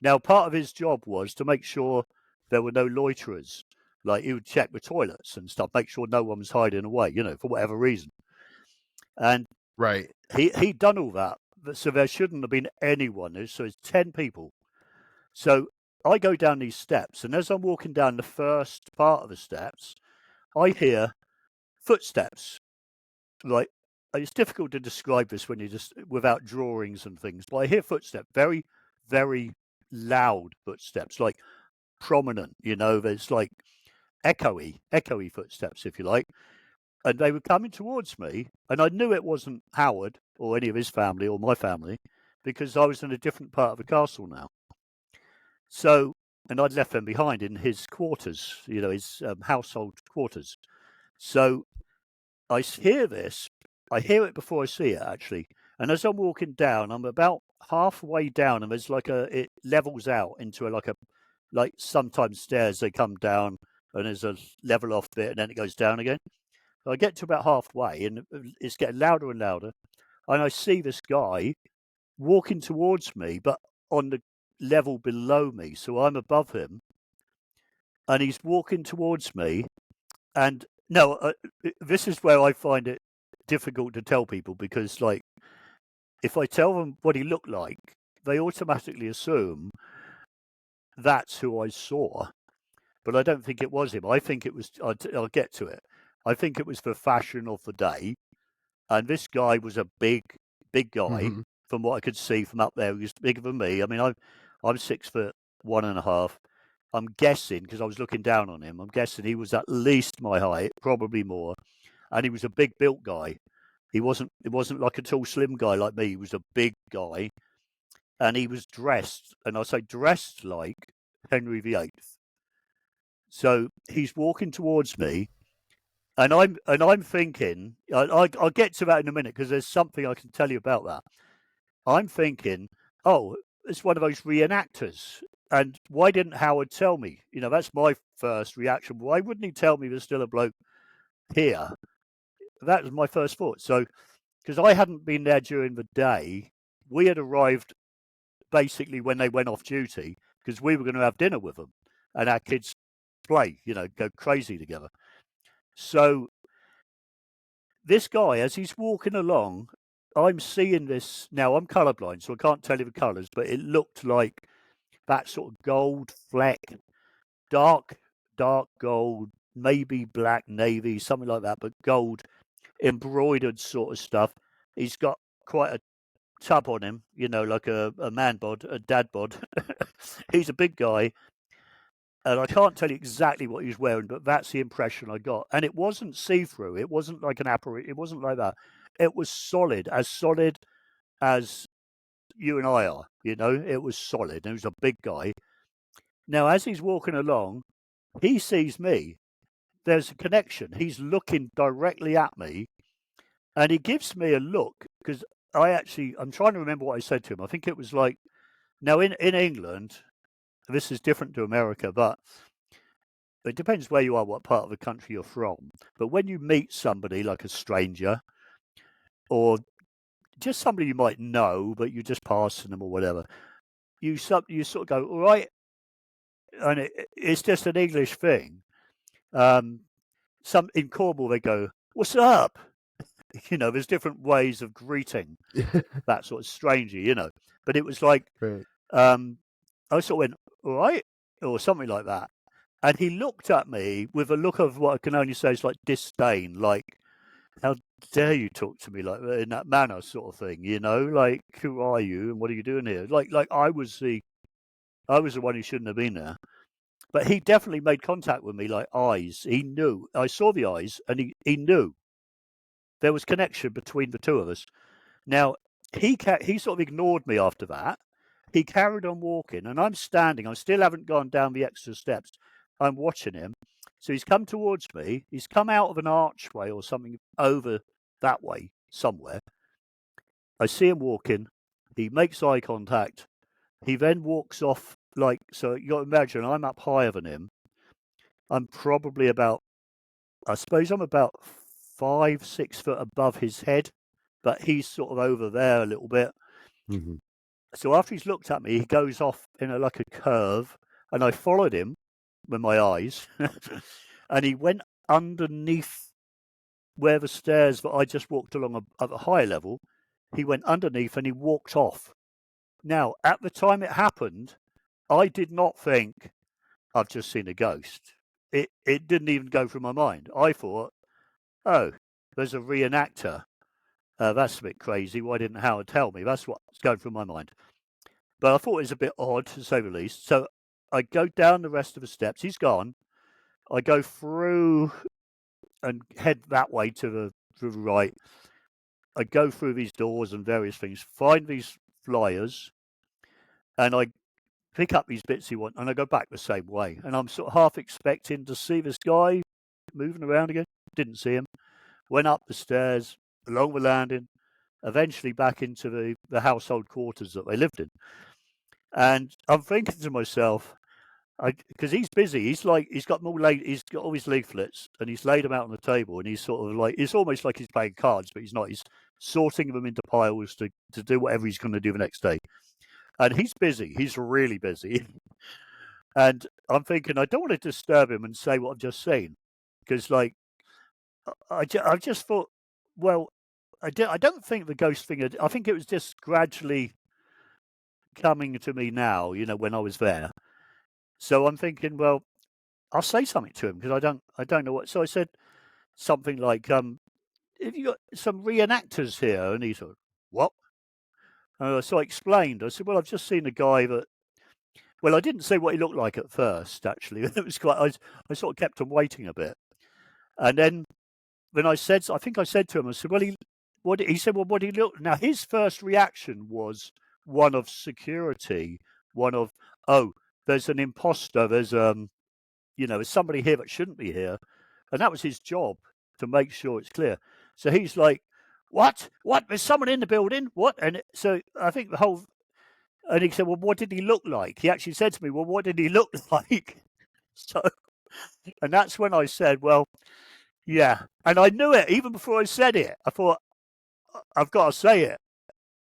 Now, part of his job was to make sure there were no loiterers. Like, he would check the toilets and stuff, make sure no one was hiding away, for whatever reason. And right, he'd done all that, so there shouldn't have been anyone. So it's 10 people. So I go down these steps, and as I'm walking down the first part of the steps, I hear footsteps. Like, it's difficult to describe this when you just without drawings and things, but I hear footsteps, very, very loud footsteps, like prominent. There's like echoey footsteps, if you like. And they were coming towards me, and I knew it wasn't Howard or any of his family or my family, because I was in a different part of the castle now. So, and I'd left them behind in his quarters, his household quarters. So I hear this. I hear it before I see it, actually. And as I'm walking down, I'm about halfway down, and there's it levels out into like sometimes stairs, they come down, and there's a level off bit, and then it goes down again. I get to about halfway, and it's getting louder and louder, and I see this guy walking towards me, but on the level below me, so I'm above him, and he's walking towards me. And no, this is where I find it difficult to tell people, because, like, if I tell them what he looked like, they automatically assume that's who I saw. But I don't think it was him. I think it was, I'll get to it. I think it was the fashion of the day. And this guy was a big guy, from what I could see from up there. He was bigger than me. I mean, I'm 6'1.5". I'm guessing, because I was looking down on him, I'm guessing he was at least my height, probably more. And he was a big built guy. It wasn't like a tall, slim guy like me. He was a big guy. And he was dressed, and I say dressed like Henry VIII. So he's walking towards me, and I'm thinking, I'll get to that in a minute, because there's something I can tell you about that. I'm thinking, oh, it's one of those reenactors. And why didn't Howard tell me? That's my first reaction. Why wouldn't he tell me there's still a bloke here? That was my first thought. So, because I hadn't been there during the day, we had arrived basically when they went off duty, because we were going to have dinner with them, and our kids play, go crazy together. So this guy, as he's walking along, I'm seeing this now. I'm colourblind, so I can't tell you the colours, but it looked like that sort of gold fleck, dark gold, maybe black navy, something like that, but gold embroidered sort of stuff. He's got quite a tub on him, like a man bod, a dad bod. He's a big guy, and I can't tell you exactly what he's wearing, but that's the impression I got. And it wasn't see-through. It wasn't like an apparition. It wasn't like that. It was solid as you and I are. It was solid. He was a big guy. Now, as he's walking along, he sees me. There's a connection. He's looking directly at me, and he gives me a look because I'm trying to remember what I said to him. I think it was like, now in England, this is different to America, but it depends where you are, what part of the country you're from. But when you meet somebody like a stranger or just somebody you might know, but you're just passing them or whatever, you sort of go, all right. And it's just an English thing. In Cornwall, they go, what's up? There's different ways of greeting that sort of stranger, But it was like, Right. I sort of went, all right, or something like that. And he looked at me with a look of what I can only say is like disdain, like, how dare you talk to me like in that manner, sort of thing, like, who are you and what are you doing here? Like I was the one who shouldn't have been there. But he definitely made contact with me, like eyes. He knew. I saw the eyes, and he knew. There was connection between the two of us. Now, he sort of ignored me after that. He carried on walking, and I'm standing. I still haven't gone down the extra steps. I'm watching him. So he's come towards me. He's come out of an archway or something over that way somewhere. I see him walking. He makes eye contact. He then walks off so you got to imagine I'm up higher than him. I'm probably about 5-6 foot above his head, but he's sort of over there a little bit. Mm-hmm. So after he's looked at me, he goes off in like a curve, and I followed him with my eyes, and he went underneath where the stairs that I just walked along at a higher level. He went underneath and he walked off. Now, at the time it happened, I did not think I've just seen a ghost. It didn't even go through my mind. I thought, oh, there's a reenactor. That's a bit crazy. Why didn't Howard tell me? That's what's going through my mind. But I thought it was a bit odd, to say the least. So I go down the rest of the steps. He's gone. I go through and head that way to the right. I go through these doors and various things, find these flyers, and I pick up these bits he wants, and I go back the same way. And I'm sort of half expecting to see this guy moving around again. Didn't see him. Went up the stairs, along the landing, eventually back into the household quarters that they lived in. And I'm thinking to myself, because he's busy, he's got them all laid, he's got all his leaflets, and he's laid them out on the table, and he's sort of like, it's almost like he's playing cards, but he's not. He's sorting them into piles to do whatever he's going to do the next day. And he's busy. He's really busy. And I'm thinking, I don't want to disturb him and say what I've just seen, because like, I just thought, well, I don't think the ghost thing, I think it was just gradually coming to me now, when I was there. So I'm thinking, well, I'll say something to him, because I don't know what. So I said something like, have you got some reenactors here? And he said, what? So I explained. I said, well, I've just seen a guy that. Well, I didn't say what he looked like at first. Actually, it was quite. I sort of kept him waiting a bit, and then I think I said to him, I said, well, he said, well, what did he look? Now his first reaction was one of security, one of, oh, there's an imposter, there's there's somebody here that shouldn't be here, and that was his job, to make sure it's clear. So he's like, what? There's someone in the building? What? And so I think and he said, well, what did he look like? He actually said to me, well, what did he look like? So, and that's when I said, well, yeah. And I knew it even before I said it. I thought, I've got to say it,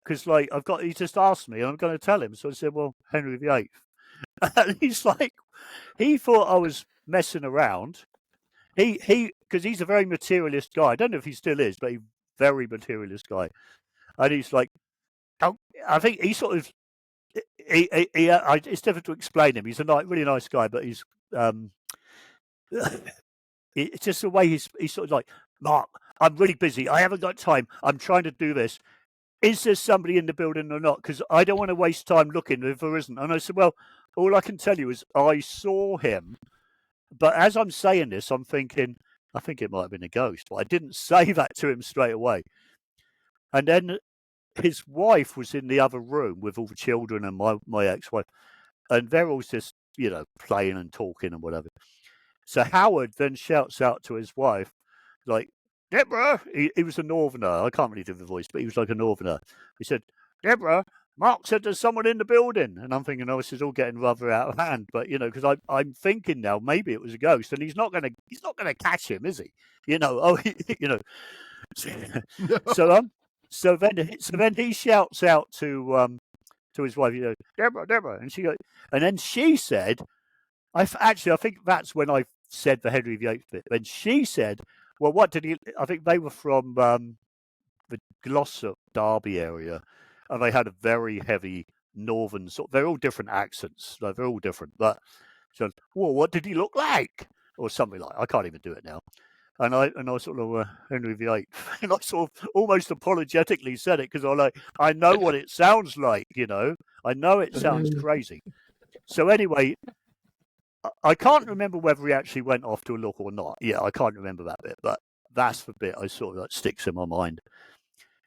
because like he just asked me and I'm going to tell him. So I said, well, Henry VIII. And he's like, he thought I was messing around. Because he's a very materialist guy. I don't know if he still is, but he's a very materialist guy. And he's like, oh, I think he sort of, it's difficult to explain him. He's a really nice guy, but he's, it's just the way he's sort of like, Mark, I'm really busy. I haven't got time. I'm trying to do this. Is there somebody in the building or not? Because I don't want to waste time looking if there isn't. And I said, well, all I can tell you is I saw him. But as I'm saying this, I'm thinking, I think it might have been a ghost. But I didn't say that to him straight away. And then his wife was in the other room with all the children and my ex-wife. And they're all just, playing and talking and whatever. So Howard then shouts out to his wife, like, Deborah, he was a northerner. I can't really do the voice, but he was like a northerner. He said, Deborah, Mark said there's someone in the building. And I'm thinking, oh, this is all getting rather out of hand. But, because I'm thinking now, maybe it was a ghost and he's not going to catch him, is he? So then he shouts out to his wife, Deborah. And then she said, I think that's when I said the Henry VIII bit. And she said, well, what did he? I think they were from the Glossop, Derby area, and they had a very heavy northern sort. They're all different accents. They're all different. But so, well, what did he look like, or something like? I can't even do it now. And I sort of Henry VIII, and I sort of almost apologetically said it because I know what it sounds like. I know it sounds crazy. So anyway. I can't remember whether he actually went off to a look or not. Yeah, I can't remember that bit, but that's the bit I sort of that sticks in my mind.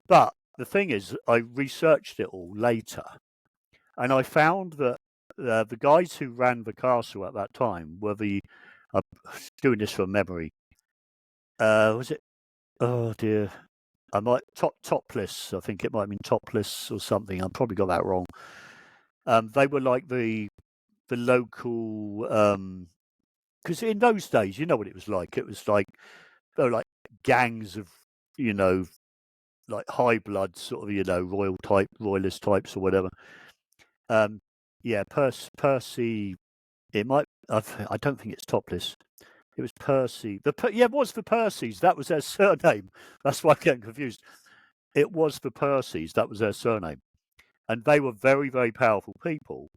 But the thing is, I researched it all later, and I found that the guys who ran the castle at that time were I'm doing this from memory. Was it? Oh dear, I might Topless. I think it might have been Topless or something. I probably got that wrong. They were like the local, because in those days, you know what it was like. It was like they were like gangs of, like high blood sort of, royalist types or whatever. Yeah, Percy. It might. I don't think it's Topless. It was Percy. It was the Percys. That was their surname. That's why I'm getting confused. It was the Percys. That was their surname, and they were very, very powerful people.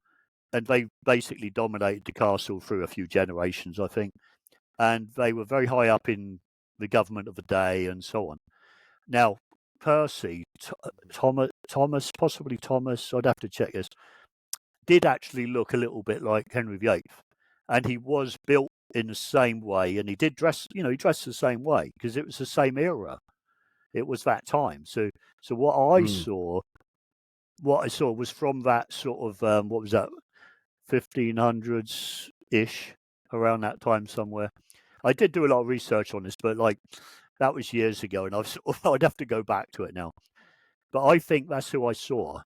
And they basically dominated the castle through a few generations, I think. And they were very high up in the government of the day and so on. Now, Percy, possibly Thomas, I'd have to check this, did actually look a little bit like Henry VIII. And he was built in the same way. And he did dress, he dressed the same way because it was the same era. It was that time. So what I saw was from that sort of, what was that? 1500s ish, around that time somewhere. I did do a lot of research on this, but that was years ago, and I'd have to go back to it now. But I think that's who I saw.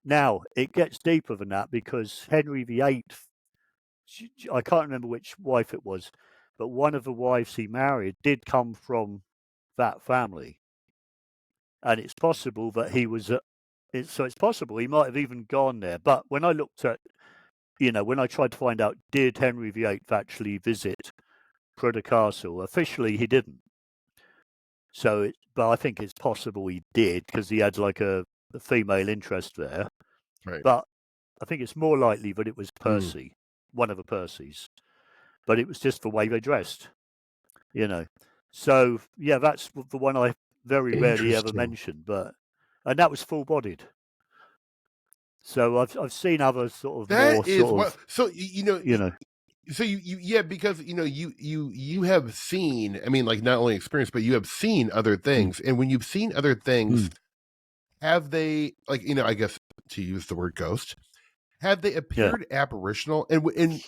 Now it gets deeper than that because Henry VIII, I can't remember which wife it was, but one of the wives he married did come from that family, and it's possible that he was. It's possible he might have even gone there. But when I looked at when I tried to find out, did Henry VIII actually visit Prudhoe Castle? Officially, he didn't. But I think it's possible he did because he had like a female interest there. Right. But I think it's more likely that it was Percy, one of the Percys. But it was just the way they dressed, So yeah, that's the one I very rarely ever mentioned. And that was full-bodied. So I've seen other sort of that more is sort of, so So you because you have seen, I mean, like not only experience, but you have seen other things. And when you've seen other things, have they, like, I guess to use the word ghost, have they appeared apparitional? And when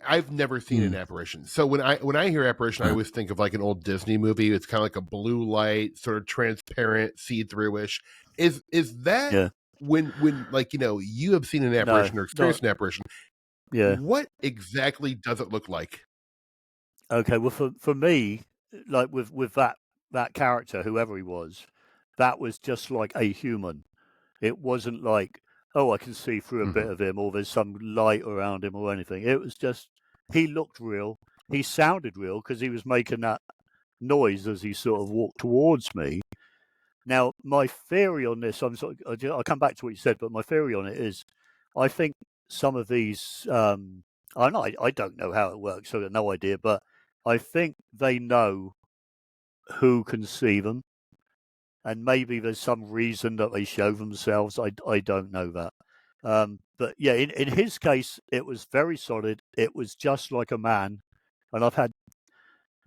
I've never seen an apparition. So when I hear apparition, I always think of like an old Disney movie. It's kind of like a blue light, sort of transparent, see-through-ish. Is that when like, you have seen an apparition or experienced an apparition? Yeah. What exactly does it look like? Okay, well, for me, like with that character, whoever he was, that was just like a human. It wasn't like, oh, I can see through a bit of him, or there's some light around him, or anything. It was just he looked real. He sounded real because he was making that noise as he sort of walked towards me. Now, my theory on this, I'll come back to what you said, but my theory on it is, I think some of these, I don't know how it works, so I've got no idea, but I think they know who can see them, and maybe there's some reason that they show themselves. I don't know that. But yeah, in his case, it was very solid. It was just like a man. And I'm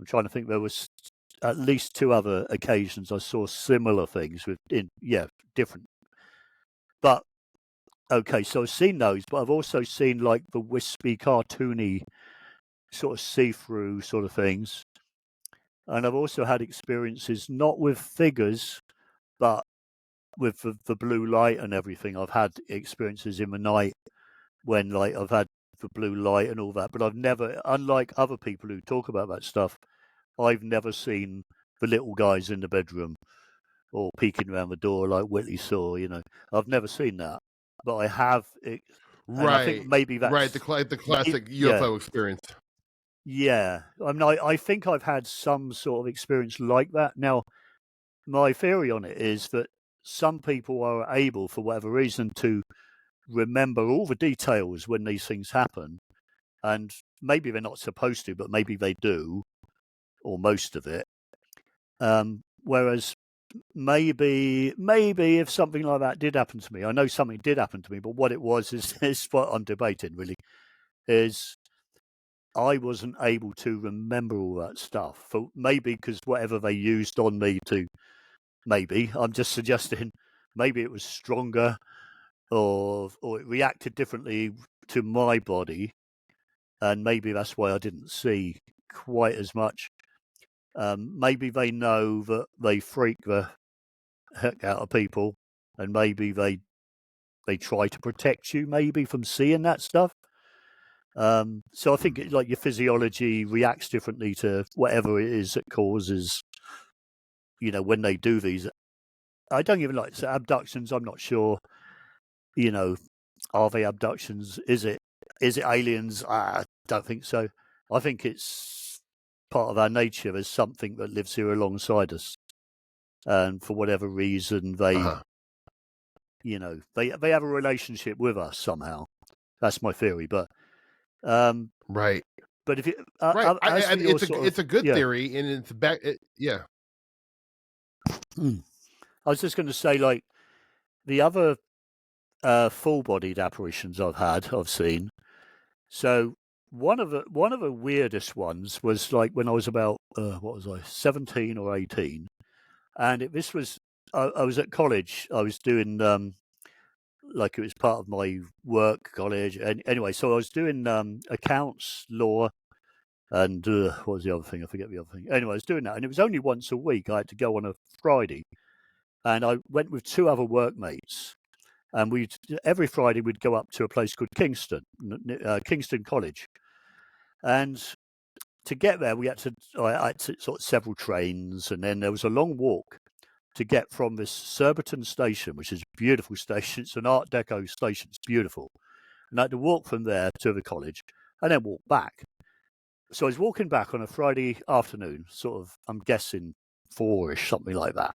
trying to think, there was at least 2 other occasions I saw similar things different. But okay, so I've seen those, but I've also seen like the wispy, cartoony, sort of see-through sort of things. And I've also had experiences not with figures, but with the blue light and everything. I've had experiences in the night when like I've had the blue light and all that, but I've never, unlike other people who talk about that stuff, I've never seen the little guys in the bedroom or peeking around the door like Whitley saw. I've never seen that, but I have it, and I think maybe that's right. The classic UFO experience. Yeah, I think I've had some sort of experience like that. Now, my theory on it is that some people are able, for whatever reason, to remember all the details when these things happen, and maybe they're not supposed to, but maybe they do, or most of it. Whereas maybe if something like that did happen to me, I know something did happen to me, but what it was is what I'm debating really, is I wasn't able to remember all that stuff. Maybe because whatever they used on me to, maybe, I'm just suggesting, maybe it was stronger, or it reacted differently to my body, and maybe that's why I didn't see quite as much. Maybe they know that they freak the heck out of people, and maybe they try to protect you, maybe, from seeing that stuff. So I think like your physiology reacts differently to whatever it is that causes, when they do these. I don't even like to say abductions. I'm not sure, are they abductions? Is it aliens? I don't think so. I think it's part of our nature as something that lives here alongside us. And for whatever reason, they, they have a relationship with us somehow. That's my theory. But right. But if you, right, it's a good theory, and it's back. Yeah. I was just going to say, like, the other full-bodied apparitions I've seen. So one of the weirdest ones was like when I was about 17 or 18, and this was I was at college. I was doing like it was part of my work college, and anyway, so I was doing accounts, law, and what was the other thing? I forget the other thing. Anyway, I was doing that, and it was only once a week. I had to go on a Friday, and I went with 2 other workmates, and every Friday we'd go up to a place called Kingston College, and to get there I had to sort of several trains, and then there was a long walk to get from this Surbiton station, which is a beautiful station. It's an Art Deco station. It's beautiful, and I had to walk from there to the college, and then walk back. So I was walking back on a Friday afternoon, sort of, I'm guessing 4-ish, something like that.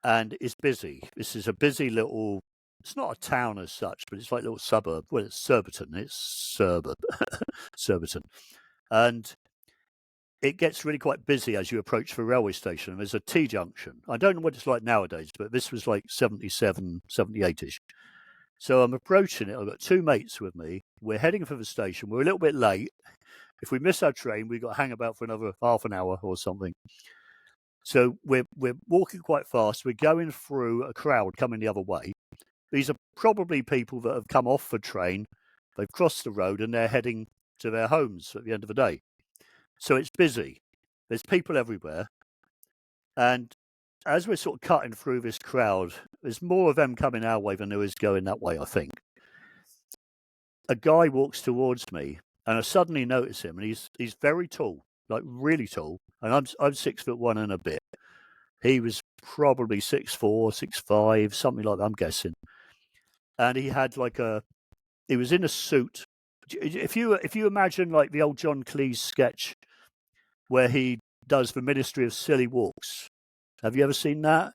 And it's busy. This is a busy little, it's not a town as such, but it's like a little suburb. Well, it's Surbiton. It's Surbiton. And it gets really quite busy as you approach the railway station. There's a T-junction. I don't know what it's like nowadays, but this was like 77, 78-ish. So I'm approaching it. I've got 2 mates with me. We're heading for the station. We're a little bit late. If we miss our train, we've got to hang about for another half an hour or something. So we're walking quite fast. We're going through a crowd coming the other way. These are probably people that have come off the train. They've crossed the road and they're heading to their homes at the end of the day. So it's busy. There's people everywhere. And as we're sort of cutting through this crowd, there's more of them coming our way than there is going that way, I think. A guy walks towards me, and I suddenly notice him, and he's very tall, like really tall, and I'm 6'1" and a bit. He was probably 6'4", 6'5", something like that, I'm guessing. And he had he was in a suit. If you imagine like the old John Cleese sketch where he does the Ministry of Silly Walks, have you ever seen that?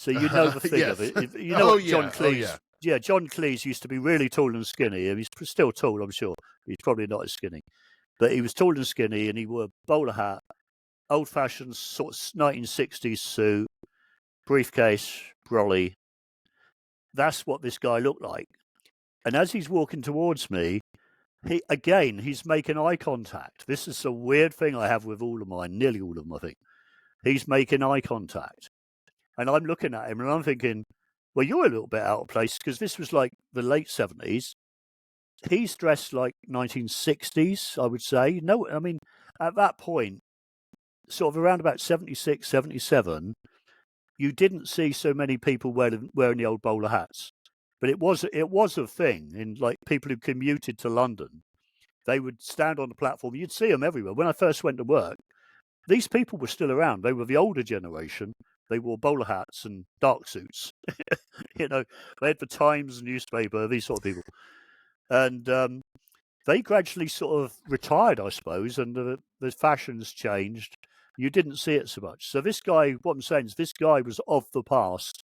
So you know the thing Yes. of it. You know what John yeah. Cleese. Yeah, John Cleese used to be really tall and skinny. He's still tall, I'm sure. He's probably not as skinny, but he was tall and skinny, and he wore a bowler hat, old-fashioned sort of 1960s suit, briefcase, brolly. That's what this guy looked like. And as he's walking towards me, he's making eye contact. This is a weird thing I have with all of mine, nearly all of them, I think. He's making eye contact. And I'm looking at him and I'm thinking, well, you're a little bit out of place, because this was like the late 70s. He's dressed like 1960s, I would say. No, I mean, at that point, sort of around about 76, 77, you didn't see so many people wearing the old bowler hats. But it was a thing in, like, people who commuted to London. They would stand on the platform. You'd see them everywhere. When I first went to work, these people were still around. They were the older generation. They wore bowler hats and dark suits. They had the Times newspaper, these sort of people. And they gradually sort of retired, I suppose, and the fashions changed. You didn't see it so much. So this guy, what I'm saying is, this guy was of the past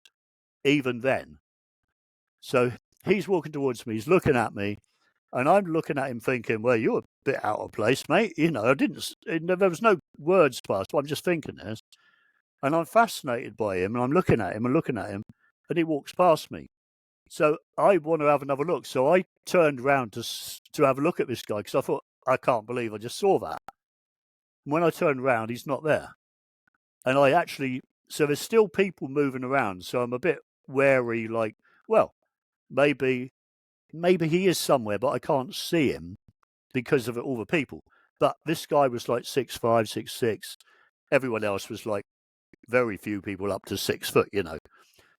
even then. So he's walking towards me, he's looking at me, and I'm looking at him thinking, well, you're a bit out of place, mate. There was no words passed. I'm just thinking this. And I'm fascinated by him, and I'm looking at him, and he walks past me. So I want to have another look. So I turned round to have a look at this guy, because I thought, I can't believe I just saw that. And when I turned round, he's not there. And so there's still people moving around. So I'm a bit wary, like, well, maybe he is somewhere, but I can't see him because of all the people. But this guy was like 6'5", 6'6". Everyone else was like very few people up to 6 foot,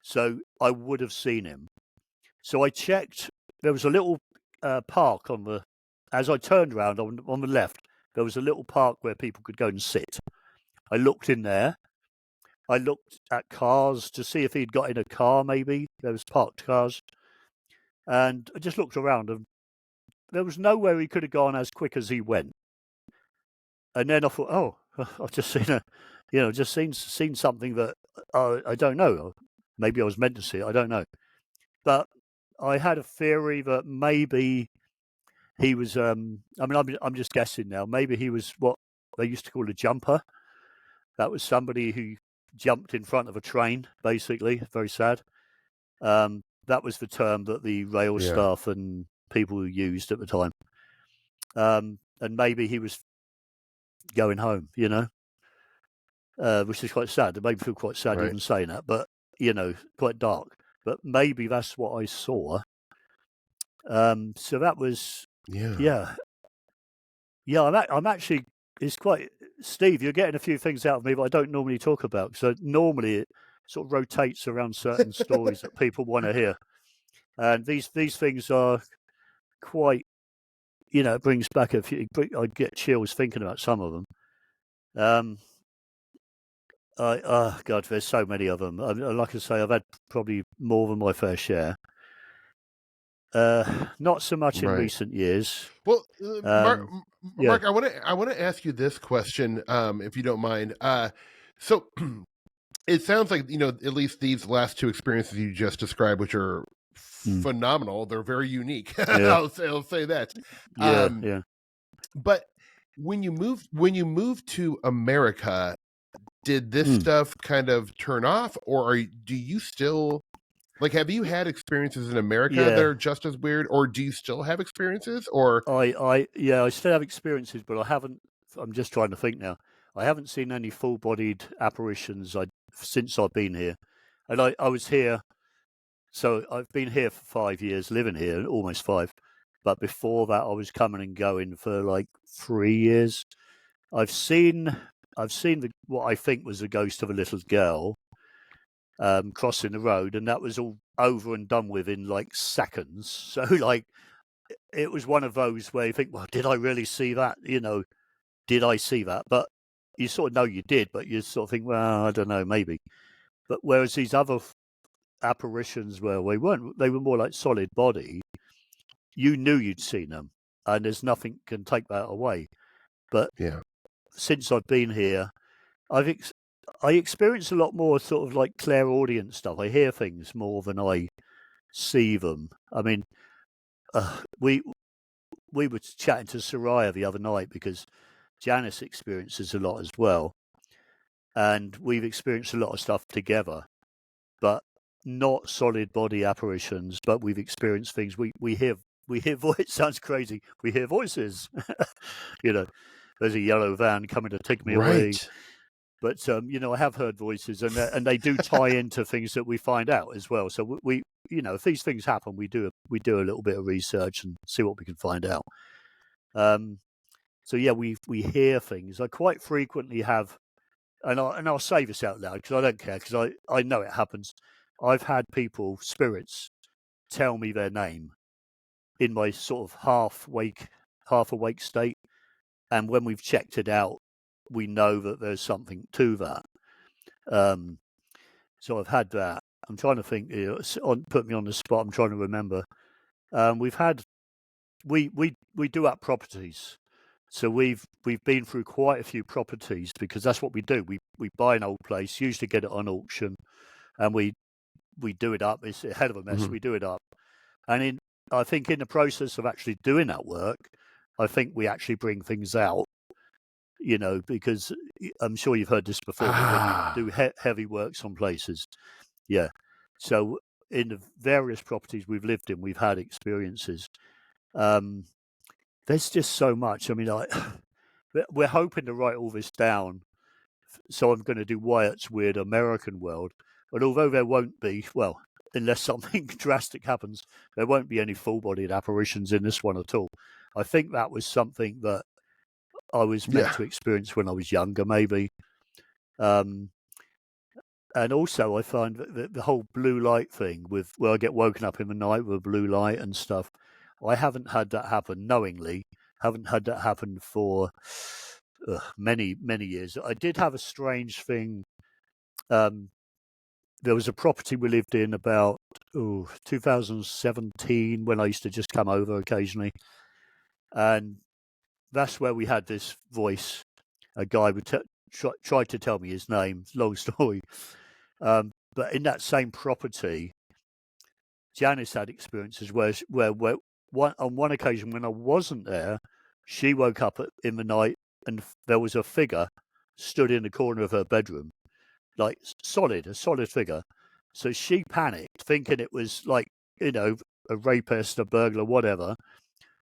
So I would have seen him. So I checked. There was a little park as I turned around on the left, there was a little park where people could go and sit. I looked in there. I looked at cars to see if he'd got in a car, maybe. There was parked cars. And I just looked around, and there was nowhere he could have gone as quick as he went. And then I thought, oh, I've just seen something that I don't know. Maybe I was meant to see it. I don't know. But I had a theory that maybe he was, I'm just guessing now. Maybe he was what they used to call a jumper. That was somebody who jumped in front of a train, basically. Very sad. That was the term that the rail staff and people used at the time. And maybe he was going home, which is quite sad. It made me feel quite sad even saying that, but, quite dark. But maybe that's what I saw. So that was, yeah. I'm actually, it's quite, Steve, you're getting a few things out of me that I don't normally talk about. So normally it sort of rotates around certain stories that people want to hear. And these things are quite, it brings back a few, I get chills thinking about some of them. God, there's so many of them. Like I say, I've had probably more than my fair share. Not so much in recent years. Well, Mark, I want to ask you this question, if you don't mind. So it sounds like, at least these last two experiences you just described, which are phenomenal. They're very unique. Yeah. I'll say that. Yeah. But when you moved to America, did this stuff kind of turn off, or do you still, like, have you had experiences in America that are just as weird, or do you still have experiences? Or I still have experiences, but I haven't. I'm just trying to think now. I haven't seen any full-bodied apparitions since I've been here, and I was here. So I've been here for 5 years, living here, almost 5. But before that, I was coming and going for like 3 years. I've seen what I think was the ghost of a little girl crossing the road, and that was all over and done with in like seconds. So like, it was one of those where you think, well, did I really see that? Did I see that? But you sort of know you did, but you sort of think, well, I don't know, maybe. But whereas these other apparitions where they were more like solid body, you knew you'd seen them, and there's nothing can take that away. But since I've been here, I experience a lot more sort of like clairaudient stuff. I hear things more than I see them. I mean, we were chatting to Soraya the other night because Janice experiences a lot as well, and we've experienced a lot of stuff together, but not solid body apparitions. But we've experienced things. We hear voice. Sounds crazy. We hear voices. You know, there's a yellow van coming to take me away. Right. But I have heard voices, and they do tie into things that we find out as well. So we if these things happen, we do a little bit of research and see what we can find out. So yeah, we hear things. I quite frequently have, and I'll say this out loud because I don't care, because I know it happens. I've had spirits, tell me their name in my sort of half awake state, and when we've checked it out, we know that there's something to that. So I've had that. I'm trying to think. Put me on the spot. I'm trying to remember. We've had we do up properties, so we've been through quite a few properties because that's what we do. We buy an old place, usually get it on auction, and we do it up. It's a hell of a mess. We do it up, and I think in the process of actually doing that work, I think we actually bring things out. Because I'm sure you've heard this before, when you do heavy works on places. Yeah. So in the various properties we've lived in, we've had experiences. There's just so much. I mean, we're hoping to write all this down. So I'm going to do Wyatt's Weird American World. But although there won't be, well, unless something drastic happens, there won't be any full-bodied apparitions in this one at all. I think that was something that I was meant to experience when I was younger, maybe. And also I find that the whole blue light thing, where I get woken up in the night with blue light and stuff, I haven't had that happen knowingly. Haven't had that happen for many, many years. I did have a strange thing. There was a property we lived in about 2017 when I used to just come over occasionally. And that's where we had this voice. A guy would tried to tell me his name. Long story. But in that same property, Janice had experiences where on one occasion when I wasn't there, she woke up in the night and there was a figure stood in the corner of her bedroom, like a solid figure. So she panicked, thinking it was like, a rapist, a burglar, whatever.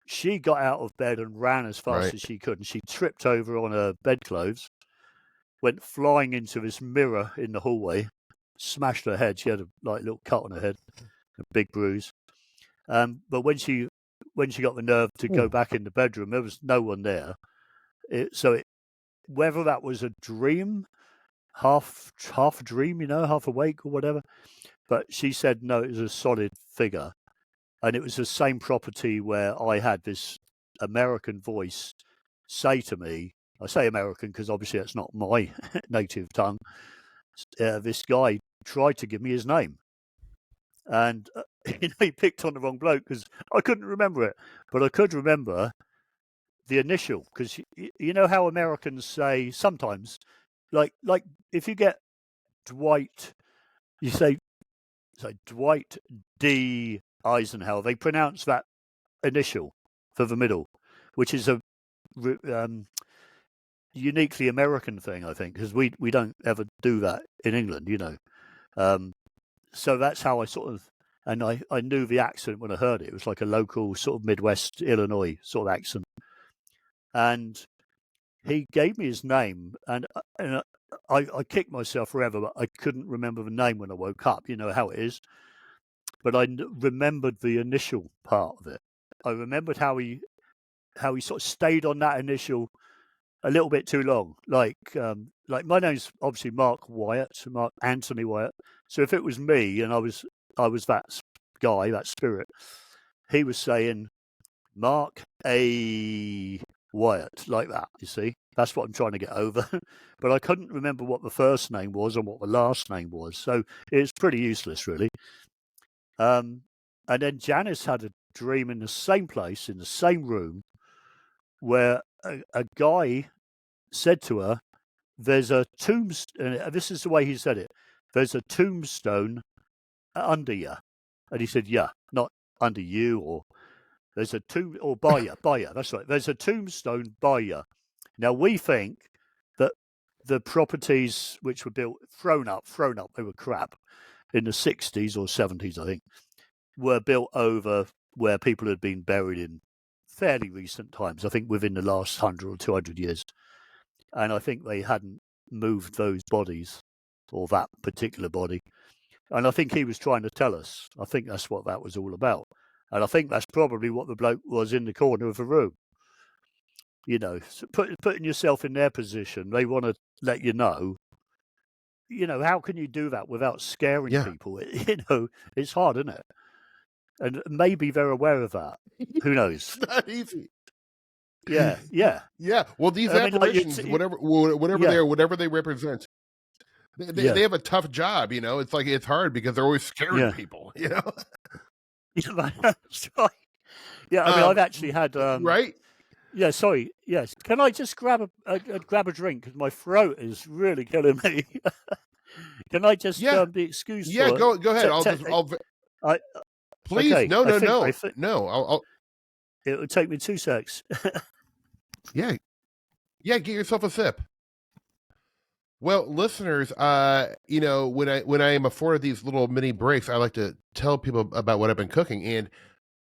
She got out of bed and ran as fast as she could, and she tripped over on her bedclothes, went flying into this mirror in the hallway, smashed her head. She had a little cut on her head, a big bruise. But when she got the nerve to go back in the bedroom, there was no one there. Whether that was a dream, half dream, half awake or whatever, but she said no, it was a solid figure. And it was the same property where I had this American voice say to me, I say American because obviously that's not my native tongue. This guy tried to give me his name. And he picked on the wrong bloke because I couldn't remember it. But I could remember the initial, because you know how Americans say sometimes, like if you get Dwight, you say Dwight D. Eisenhower, they pronounce that initial for the middle, which is a uniquely American thing, I think, because we don't ever do that in England, so that's how I sort of, and I knew the accent when I heard it. It was like a local sort of Midwest Illinois sort of accent, and he gave me his name, and I kicked myself forever, but I couldn't remember the name when I woke up. You know how it is. But I remembered the initial part of it. I remembered how he sort of stayed on that initial a little bit too long. Like my name's obviously Mark Anthony Wyatt. So if it was me and I was that guy, that spirit, he was saying Mark A. Wyatt, like that. You see, that's what I'm trying to get over. But I couldn't remember what the first name was and what the last name was. So it's pretty useless, really. And then Janice had a dream in the same place, in the same room, where a guy said to her, there's a tombstone. This is the way he said it. There's a tombstone under you, and he said, "Yeah, not under you, or there's a tomb or by you, by you. That's right. There's a tombstone by you." Now we think that the properties which were built, thrown up, they were crap in the 60s or 70s, I think, were built over where people had been buried in fairly recent times. I think within the last 100 or 200 years. And I think they hadn't moved those bodies or that particular body. And I think he was trying to tell us. I think that's what that was all about. And I think that's probably what the bloke was in the corner of the room. You know, so putting yourself in their position, they want to let you know, how can you do that without scaring people? It's hard, isn't it? And maybe they're aware of that. Who knows? It's not easy. Yeah. Well, these apparitions, whatever they are, whatever they represent, they have a tough job. It's like it's hard because they're always scaring people. Yeah, that's right. Yeah, I mean, I've actually had right. Yeah, sorry. Yes, can I just grab a drink because my throat is really killing me? Can I just be excused? Yeah, go ahead. Please, okay, no. I'll. It would take me 2 secs. Yeah, get yourself a sip. Well, listeners, when I am afforded these little mini breaks, I like to tell people about what I've been cooking, and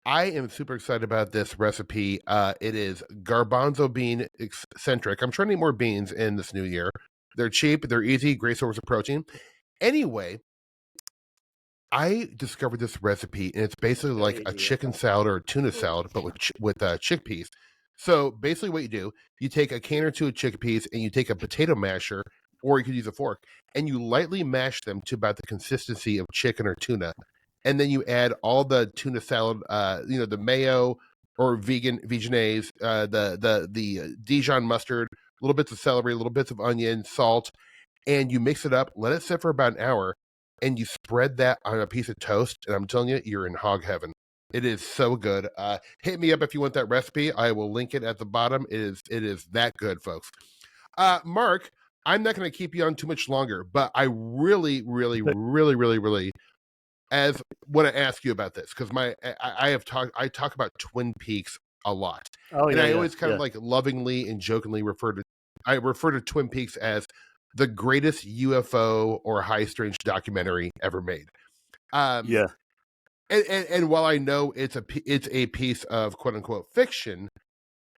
I am super excited about this recipe. It is garbanzo bean eccentric. I'm trying to eat more beans in this new year. They're cheap, they're easy, great source of protein. Anyway, I discovered this recipe, and it's basically like a chicken salad or a tuna salad, but with chickpeas. So basically what you do, you take a can or two of chickpeas, and you take a potato masher, or you could use a fork, and you lightly mash them to about the consistency of chicken or tuna. And then you add all the tuna salad, the mayo or veganaise, the Dijon mustard, little bits of celery, little bits of onion, salt, and you mix it up, let it sit for about an hour, and you spread that on a piece of toast, and I'm telling you, you're in hog heaven. It is so good. Hit me up if you want that recipe. I will link it at the bottom. It is that good, folks. Mark, I'm not going to keep you on too much longer, but I really, really, really, really, really want to ask you about this because I talk about Twin Peaks a lot, and I always kind of like lovingly and jokingly refer to Twin Peaks as the greatest UFO or high strange documentary ever made. And while I know it's a piece of quote unquote fiction,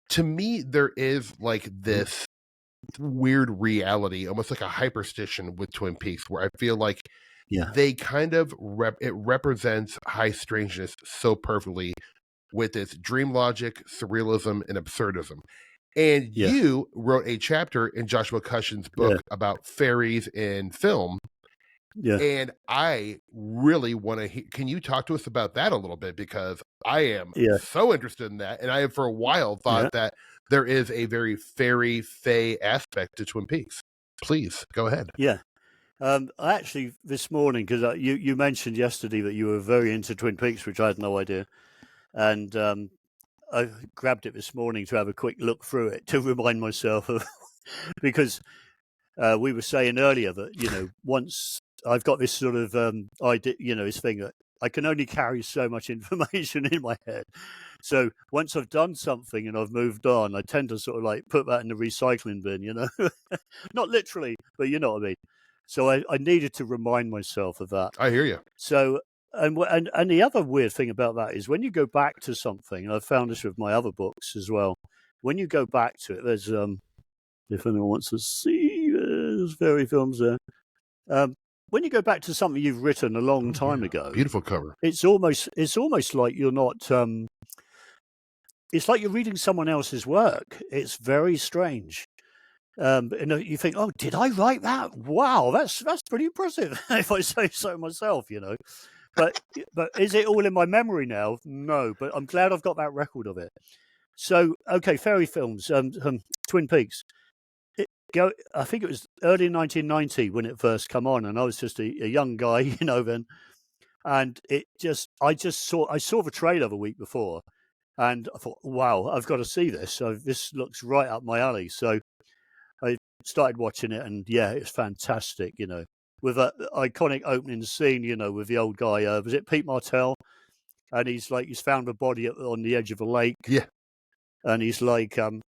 to me there is like this weird reality, almost like a hyperstition with Twin Peaks, where I feel like they kind of it represents high strangeness so perfectly with its dream logic, surrealism, and absurdism. And you wrote a chapter in Joshua Cushin's book about fairies in film. Yeah. And I really want to can you talk to us about that a little bit? Because I am so interested in that. And I have for a while thought that there is a very fairy fae aspect to Twin Peaks. Please go ahead. Yeah. I actually, this morning, because you mentioned yesterday that you were very into Twin Peaks, which I had no idea. And I grabbed it this morning to have a quick look through it to remind myself of, because we were saying earlier that, once I've got this sort of idea, this thing that I can only carry so much information in my head. So once I've done something and I've moved on, I tend to sort of like put that in the recycling bin, not literally, but you know what I mean. So I needed to remind myself of that. I hear you. So, and the other weird thing about that is when you go back to something, and I've found this with my other books as well, when you go back to it, there's, if anyone wants to see, there's fairy films there. When you go back to something you've written a long time ago, beautiful cover. It's almost like you're not. It's like you're reading someone else's work. It's very strange. And you think, oh, did I write that? Wow, that's pretty impressive. If I say so myself, But is it all in my memory now? No, but I'm glad I've got that record of it. So, okay, fairy films, Twin Peaks. I think it was early 1990 when it first come on, and I was just a young guy, then. And I saw the trailer the week before, and I thought, wow, I've got to see this. So this looks right up my alley. So I started watching it, and yeah, it's fantastic. With an iconic opening scene, with the old guy. Was it Pete Martell? And he's found a body on the edge of a lake. Yeah. And he's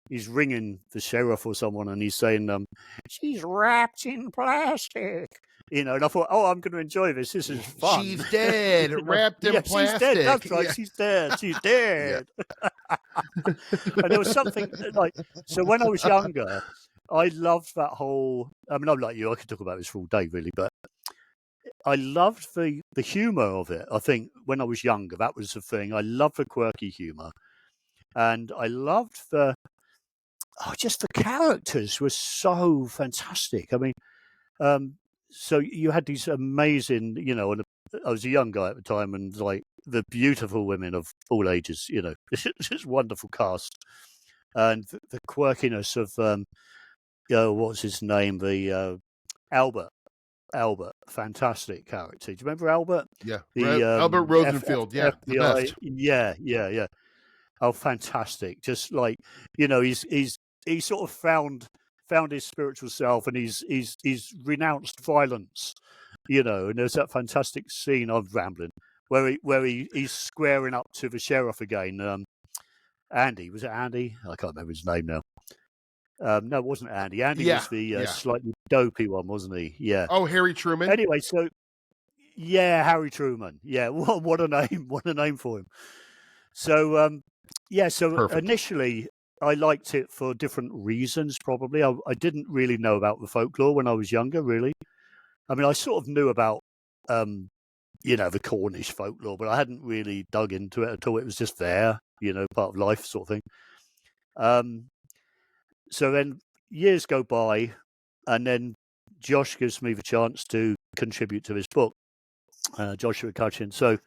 he's ringing the sheriff or someone, and he's saying, she's wrapped in plastic. And I thought, I'm going to enjoy this. This is fun. She's dead, wrapped in plastic. She's dead. That's right. Yeah. She's dead. She's dead. And there was something so when I was younger, I loved that whole. I mean, I'm like you. I could talk about this for all day, really, but I loved the humour of it. I think when I was younger, that was the thing. I loved the quirky humour. And I loved just the characters were so fantastic. I mean, so you had these amazing, and I was a young guy at the time, and the beautiful women of all ages, this wonderful cast, and the quirkiness of, what's his name, the Albert, fantastic character. Do you remember Albert? Yeah, Albert Rosenfield. FBI. The best. Yeah. Oh, fantastic! Just he sort of found his spiritual self, and he's renounced violence, And there's that fantastic scene. I'm rambling where he's squaring up to the sheriff again. Andy, was it Andy? I can't remember his name now. No, it wasn't Andy. Andy was the slightly dopey one, wasn't he? Yeah. Oh, Harry Truman. Anyway, so yeah, Harry Truman. Yeah, what a name! What a name for him. So. So Perfect. Initially I liked it for different reasons, probably. I didn't really know about the folklore when I was younger, really. I mean, I sort of knew about, the Cornish folklore, but I hadn't really dug into it at all. It was just there, part of life sort of thing. So then years go by, and then Josh gives me the chance to contribute to this book, Joshua Cutchin. So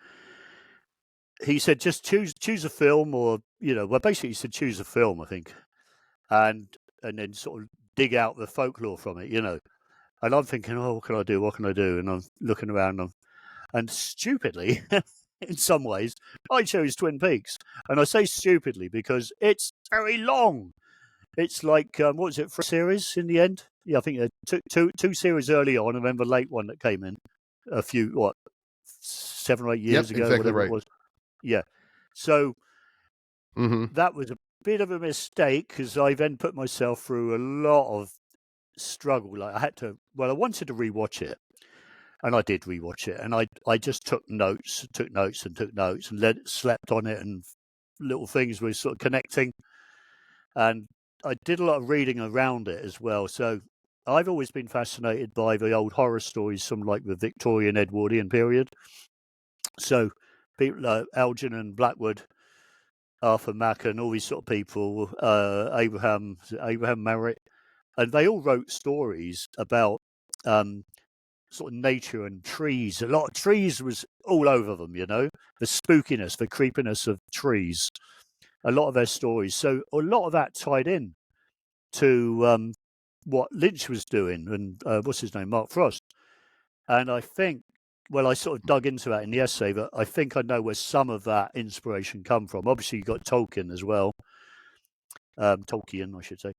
he said, just choose a film, or basically he said choose a film, I think, and then sort of dig out the folklore from it, And I'm thinking, what can I do? And I'm looking around, and stupidly, in some ways, I chose Twin Peaks, and I say stupidly because it's very long. It's like what was it, for a series in the end? Yeah, I think two series early on, and then the late one that came in a few 7 or 8 years ago, exactly whatever right. it was. Yeah, so that was a bit of a mistake, because I then put myself through a lot of struggle. I wanted to rewatch it, and I did rewatch it, and I just took notes, and slept on it, and little things were sort of connecting, and I did a lot of reading around it as well. So I've always been fascinated by the old horror stories from the Victorian Edwardian period. So people like Algernon Blackwood, Arthur Mack, and all these sort of people, Abraham Merritt, and they all wrote stories about sort of nature and trees. A lot of trees was all over them, the spookiness, the creepiness of trees. A lot of their stories. So a lot of that tied in to what Lynch was doing, and what's his name, Mark Frost. And I think, I sort of dug into that in the essay, but I think I know where some of that inspiration come from. Obviously, you got Tolkien as well. Tolkien, I should say.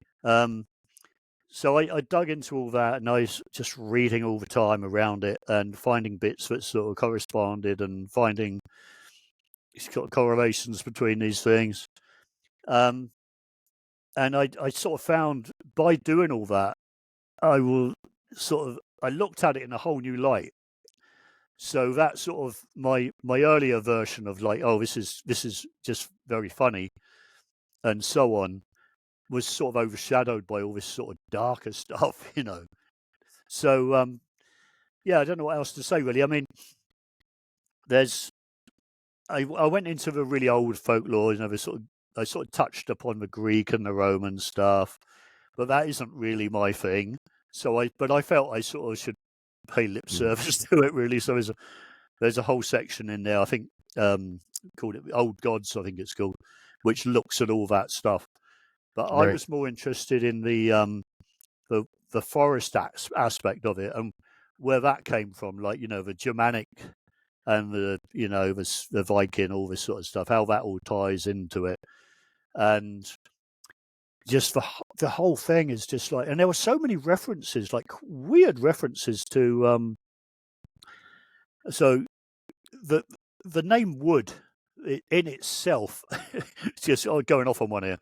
So I dug into all that, and I was just reading all the time around it and finding bits that sort of corresponded, and finding correlations between these things. And I sort of found, by doing all that, I looked at it in a whole new light. So that sort of my earlier version of this is just very funny, and so on, was sort of overshadowed by all this sort of darker stuff, So I don't know what else to say, really. I mean, I went into the really old folklore, I sort of touched upon the Greek and the Roman stuff, but that isn't really my thing. So I felt I sort of should pay lip service to it, really. So there's a whole section in there, I think, called it Old Gods, I think it's called, which looks at all that stuff. But I was more interested in the forest aspect of it, and where that came from, the Germanic and the Viking, all this sort of stuff, how that all ties into it. And just the whole thing is just like, and there were so many references, like weird references to so the name Wood in itself, just going off on one here,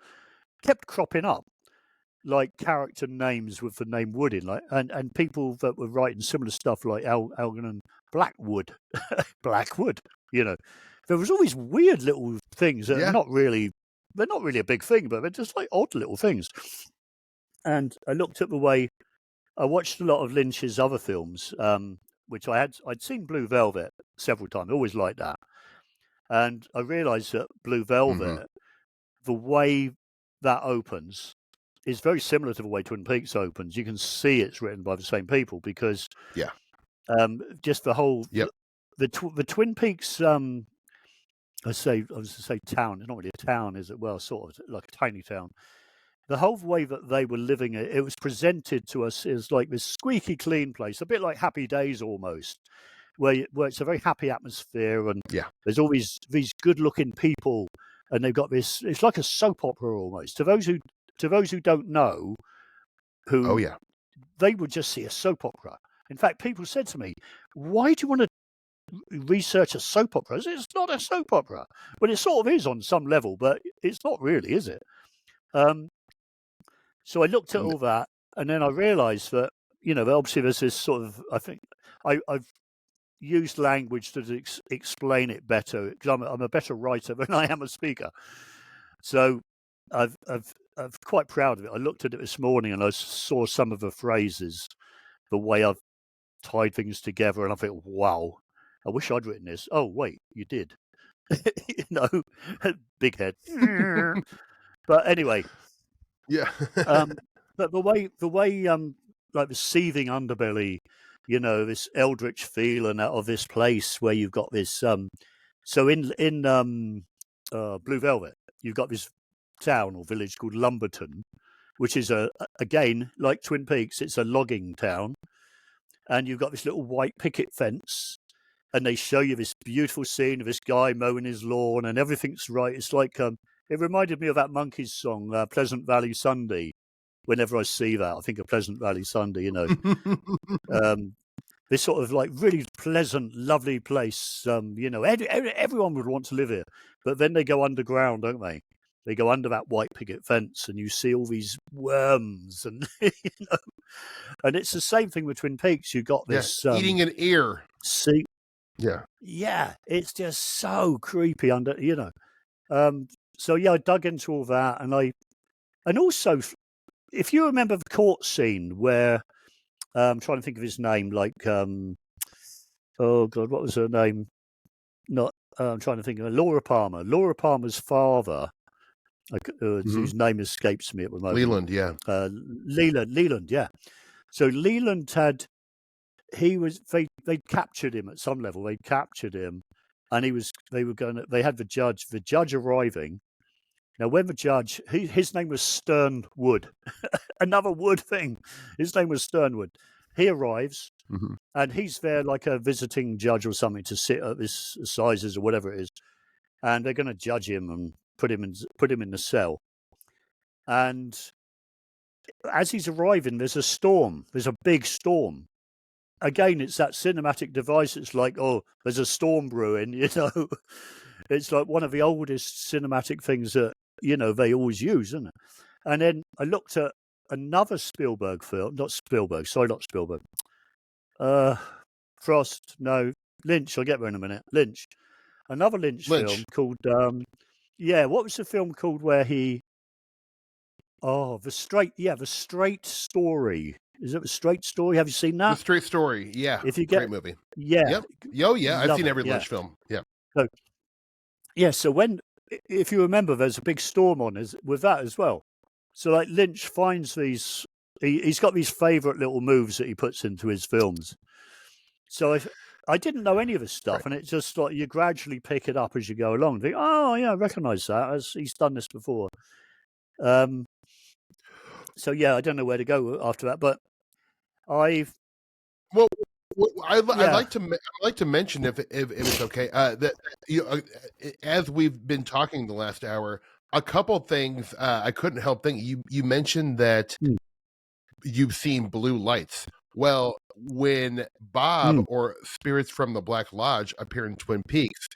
kept cropping up like character names with the name Wood in, like, and people that were writing similar stuff like Algernon Blackwood, Blackwood, you know. There was all these weird little things that Yeah. they're not really a big thing, but they're just like odd little things. And I looked at the way I watched a lot of Lynch's other films, which I'd seen Blue Velvet several times. I always liked that, and I realised that Blue Velvet, the way that opens, is very similar to the way Twin Peaks opens. You can see it's written by the same people because, just the whole the Twin Peaks. I was to say town. It's not really a town, is it? Well, sort of like a tiny town. The whole way that they were living it was presented to us as like this squeaky clean place, a bit like Happy Days almost, where it's a very happy atmosphere, and there's all these good looking people, and they've got this. It's like a soap opera almost. To those who don't know, they would just see a soap opera. In fact, people said to me, "Why do you want to research a soap opera?" It's not a soap opera. Well, it sort of is on some level, but it's not really, is it? So I looked at all that, and then I realised that, obviously there's this sort of, I think I've used language to explain it better because I'm a better writer than I am a speaker. So I'm quite proud of it. I looked at it this morning and I saw some of the phrases, the way I've tied things together, and I think, wow, I wish I'd written this. Oh, wait, you did. Big head. But anyway. Yeah. But the way like the seething underbelly, this eldritch feeling out of this place where you've got this so in Blue Velvet, you've got this town or village called Lumberton, which is again like Twin Peaks, it's a logging town, and you've got this little white picket fence, and they show you this beautiful scene of this guy mowing his lawn and everything's right. It's like it reminded me of that Monkees song, Pleasant Valley Sunday. Whenever I see that, I think of Pleasant Valley Sunday, this sort of like really pleasant, lovely place. Everyone would want to live here. But then they go underground, don't they? They go under that white picket fence and you see all these worms and, and it's the same thing with Twin Peaks. You got this... eating an ear. See? Yeah. Yeah, it's just so creepy under, So yeah, I dug into all that, and also, if you remember the court scene where I'm trying to think of his name, like oh god, what was her name? Not I'm trying to think of Laura Palmer. Laura Palmer's father, whose name escapes me at the moment. Leland, yeah. Leland, yeah. So Leland they captured him at some level. They captured him. And they had the judge arriving. Now, when the judge, his name was Sternwood, another Wood thing. His name was Sternwood. He arrives, and he's there like a visiting judge or something to sit at this assizes or whatever it is. And they're going to judge him and put him in the cell. And as he's arriving, there's a storm. There's a big storm. Again, it's that cinematic device. It's like, oh, there's a storm brewing, It's like one of the oldest cinematic things that, they always use, isn't it? And then I looked at another Spielberg film, not Spielberg. Frost, no, Lynch, I'll get there in a minute. Lynch. Another Lynch film called, what was the film called where he, The Straight Story. Is it The Straight Story? Have you seen that? The Straight Story, yeah. If you get, great movie. Yeah. Yep. Oh, yeah. I've seen every Lynch film. Yeah. So if you remember, there's a big storm on with that as well. So like Lynch finds these, he's got these favourite little moves that he puts into his films. So I didn't know any of this stuff, and it's just like you gradually pick it up as you go along. Think, oh yeah, I recognise that, as he's done this before. So yeah, I don't know where to go after that, but I'd like to mention, if it's okay, that as we've been talking the last hour, a couple things I couldn't help thinking. You mentioned that you've seen blue lights. Well, when Bob or spirits from the Black Lodge appear in Twin Peaks,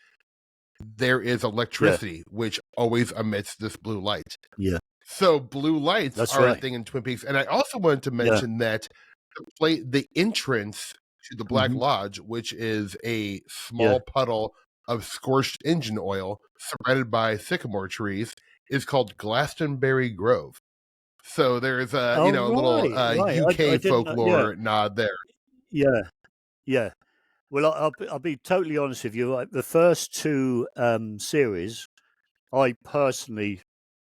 there is electricity which always emits this blue light. Yeah. So blue lights That's are right. a thing in Twin Peaks. And I also wanted to mention that the entrance to the Black Lodge, which is a small puddle of scorched engine oil surrounded by sycamore trees, is called Glastonbury Grove. So there's a a little UK folklore nod there. Yeah, yeah. Well, I'll be totally honest with you. The first two series, I personally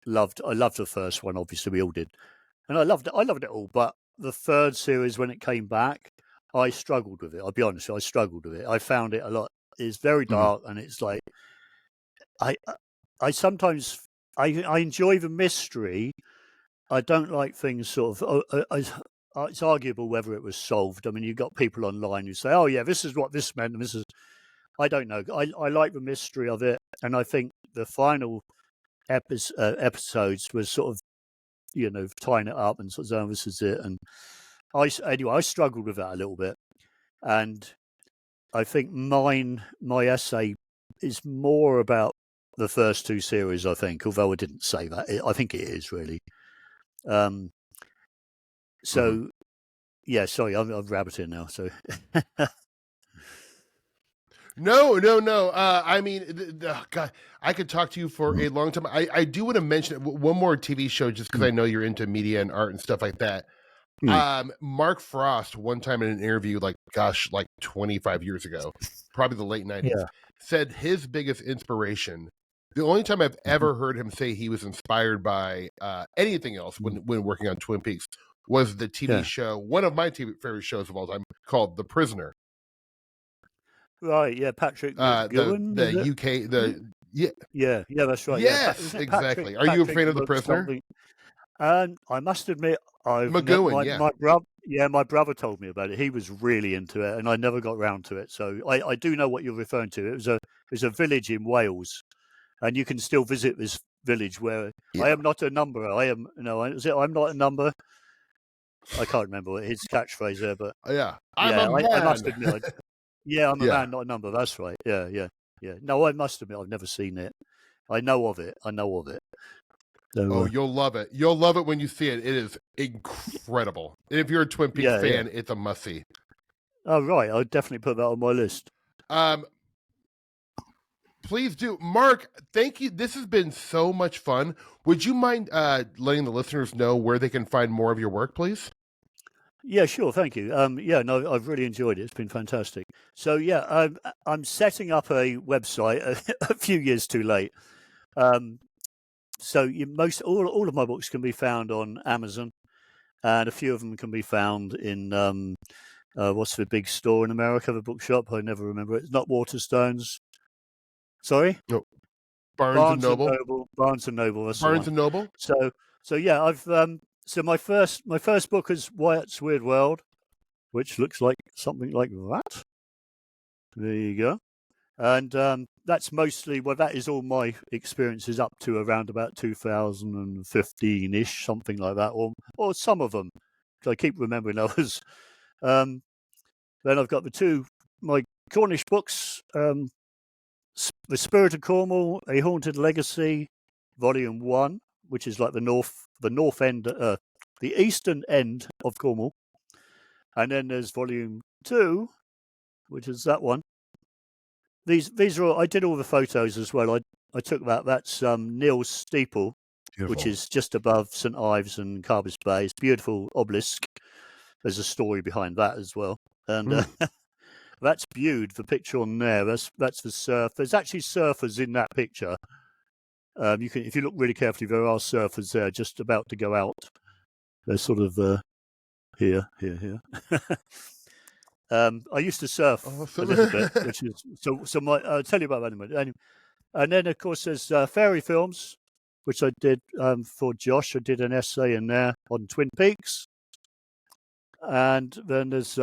loved. I loved the first one. Obviously, we all did, and I loved it. I loved it all. But the third series, when it came back, I struggled with it. I'll be honest. I struggled with it. I found it a lot. It's very dark, and it's like I sometimes I enjoy the mystery. I don't like things sort of. It's arguable whether it was solved. I mean, you've got people online who say, "Oh, yeah, this is what this meant," and this is. I don't know. I like the mystery of it, and I think the final episodes was sort of, tying it up and sort of saying, "This is it." And I struggled with that a little bit, and I think my essay is more about the first two series. I think, although I didn't say that, I think it is really. So, yeah, sorry, I'm rabbiting now. So, no. I mean, God, I could talk to you for a long time. I do want to mention one more TV show just because I know you're into media and art and stuff like that. Mark Frost, one time in an interview, like 25 years ago, probably the late 90s, said his biggest inspiration. The only time I've ever heard him say he was inspired by anything else when working on Twin Peaks was the TV show, one of my favorite shows of all time, called The Prisoner. Right, yeah, Patrick McGowan, the UK, that's right. Yes, exactly. Are you a fan of The Prisoner? And I must admit, McGowan, my brother told me about it. He was really into it, and I never got round to it. So I do know what you're referring to. It was a village in Wales, and you can still visit this village where I am not a number. I'm not a number. I can't remember his catchphrase there, but I'm a man. I must admit, I'm a man, not a number. That's right. Yeah. No, I must admit, I've never seen it. I know of it. So, you'll love it. You'll love it when you see it. It is incredible. And if you're a Twin Peaks fan, it's a must-see. Oh, right. I'll definitely put that on my list. Please do. Mark, thank you. This has been so much fun. Would you mind letting the listeners know where they can find more of your work, please? Yeah, sure. Thank you. I've really enjoyed it. It's been fantastic. So, I'm setting up a website a few years too late. So all of my books can be found on Amazon, and a few of them can be found in what's the big store in America, the bookshop? I never remember it. It's not Waterstones. Sorry? No. Barnes and Noble. Barnes and Noble. That's Barnes and Noble. So yeah, I've so my first book is Wyatt's Weird World, which looks like something like that. There you go. And that's mostly, that is all my experiences up to around about 2015-ish, something like that, or some of them. I keep remembering others. Then I've got my Cornish books, The Spirit of Cornwall, A Haunted Legacy, Volume 1, which is like the north end, the eastern end of Cornwall. And then there's Volume 2, which is that one. These are all, I did all the photos as well. I took that. That's Neil's Steeple, beautiful, which is just above St Ives and Carbis Bay. It's a beautiful obelisk. There's a story behind that as well. And that's Bude, the picture on there. That's the surf. There's actually surfers in that picture. You can, if you look really carefully, there are surfers there just about to go out. They're sort of here. I used to surf a little bit, which is so. I'll tell you about that in a minute. And then, of course, there's fairy films, which I did for Josh. I did an essay in there on Twin Peaks, and then there's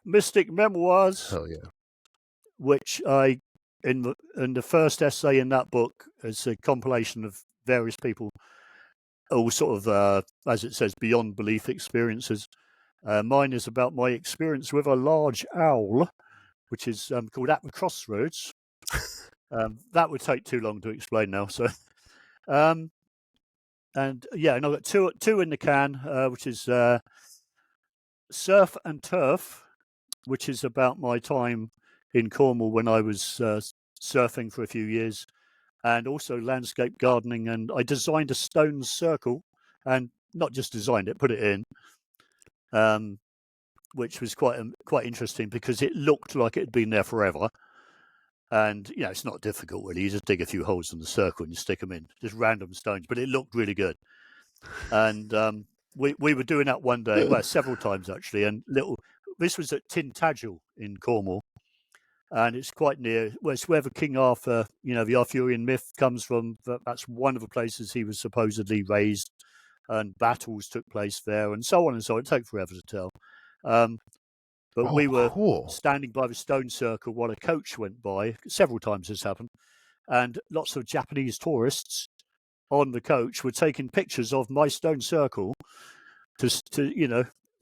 Mystic Memoirs. Oh yeah, which I in the first essay in that book is a compilation of various people, all sort of, as it says, beyond belief experiences. Mine is about my experience with a large owl, which is called At the Crossroads. That would take too long to explain now. So, and I've got two in the can, which is Surf and Turf, which is about my time in Cornwall when I was surfing for a few years, and also landscape gardening. And I designed a stone circle, and not just designed it, put it in, which was quite interesting because it looked like it had been there forever. And it's not difficult really. You just dig a few holes in the circle and you stick them in, just random stones. But it looked really good. And we were doing that one day, well, several times actually. And this was at Tintagel in Cornwall, and it's quite near. Well, it's where the King Arthur, the Arthurian myth comes from. That's one of the places he was supposedly raised, and battles took place there, and so on and so on. It takes forever to tell. But we were standing by the stone circle while a coach went by. Several times this happened, and lots of Japanese tourists on the coach were taking pictures of my stone circle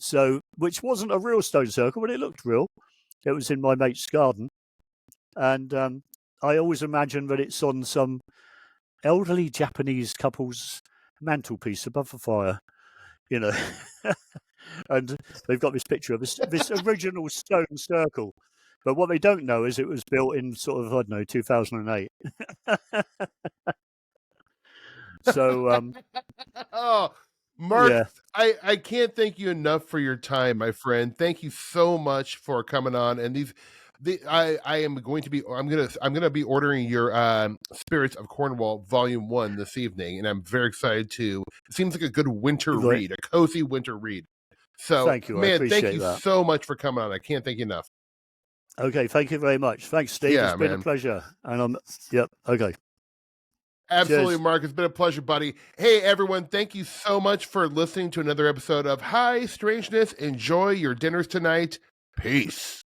so which wasn't a real stone circle, but it looked real. It was in my mate's garden, and I always imagine that it's on some elderly Japanese couple's mantelpiece above the fire, and they've got this picture of this original stone circle. But what they don't know is it was built in sort of, 2008. So, oh, Mark, yeah. I can't thank you enough for your time, my friend. Thank you so much for coming on. And I'm going to be ordering your Spirits of Cornwall Volume 1 this evening, and I'm very excited to. It seems like a good winter read, a cozy winter read. So, thank you. Man, thank you so much for coming on. I can't thank you enough. Okay, thank you very much. Thanks, Steve. Yeah, it's been a pleasure. And okay. Absolutely, Cheers. Mark. It's been a pleasure, buddy. Hey, everyone. Thank you so much for listening to another episode of High Strangeness. Enjoy your dinners tonight. Peace.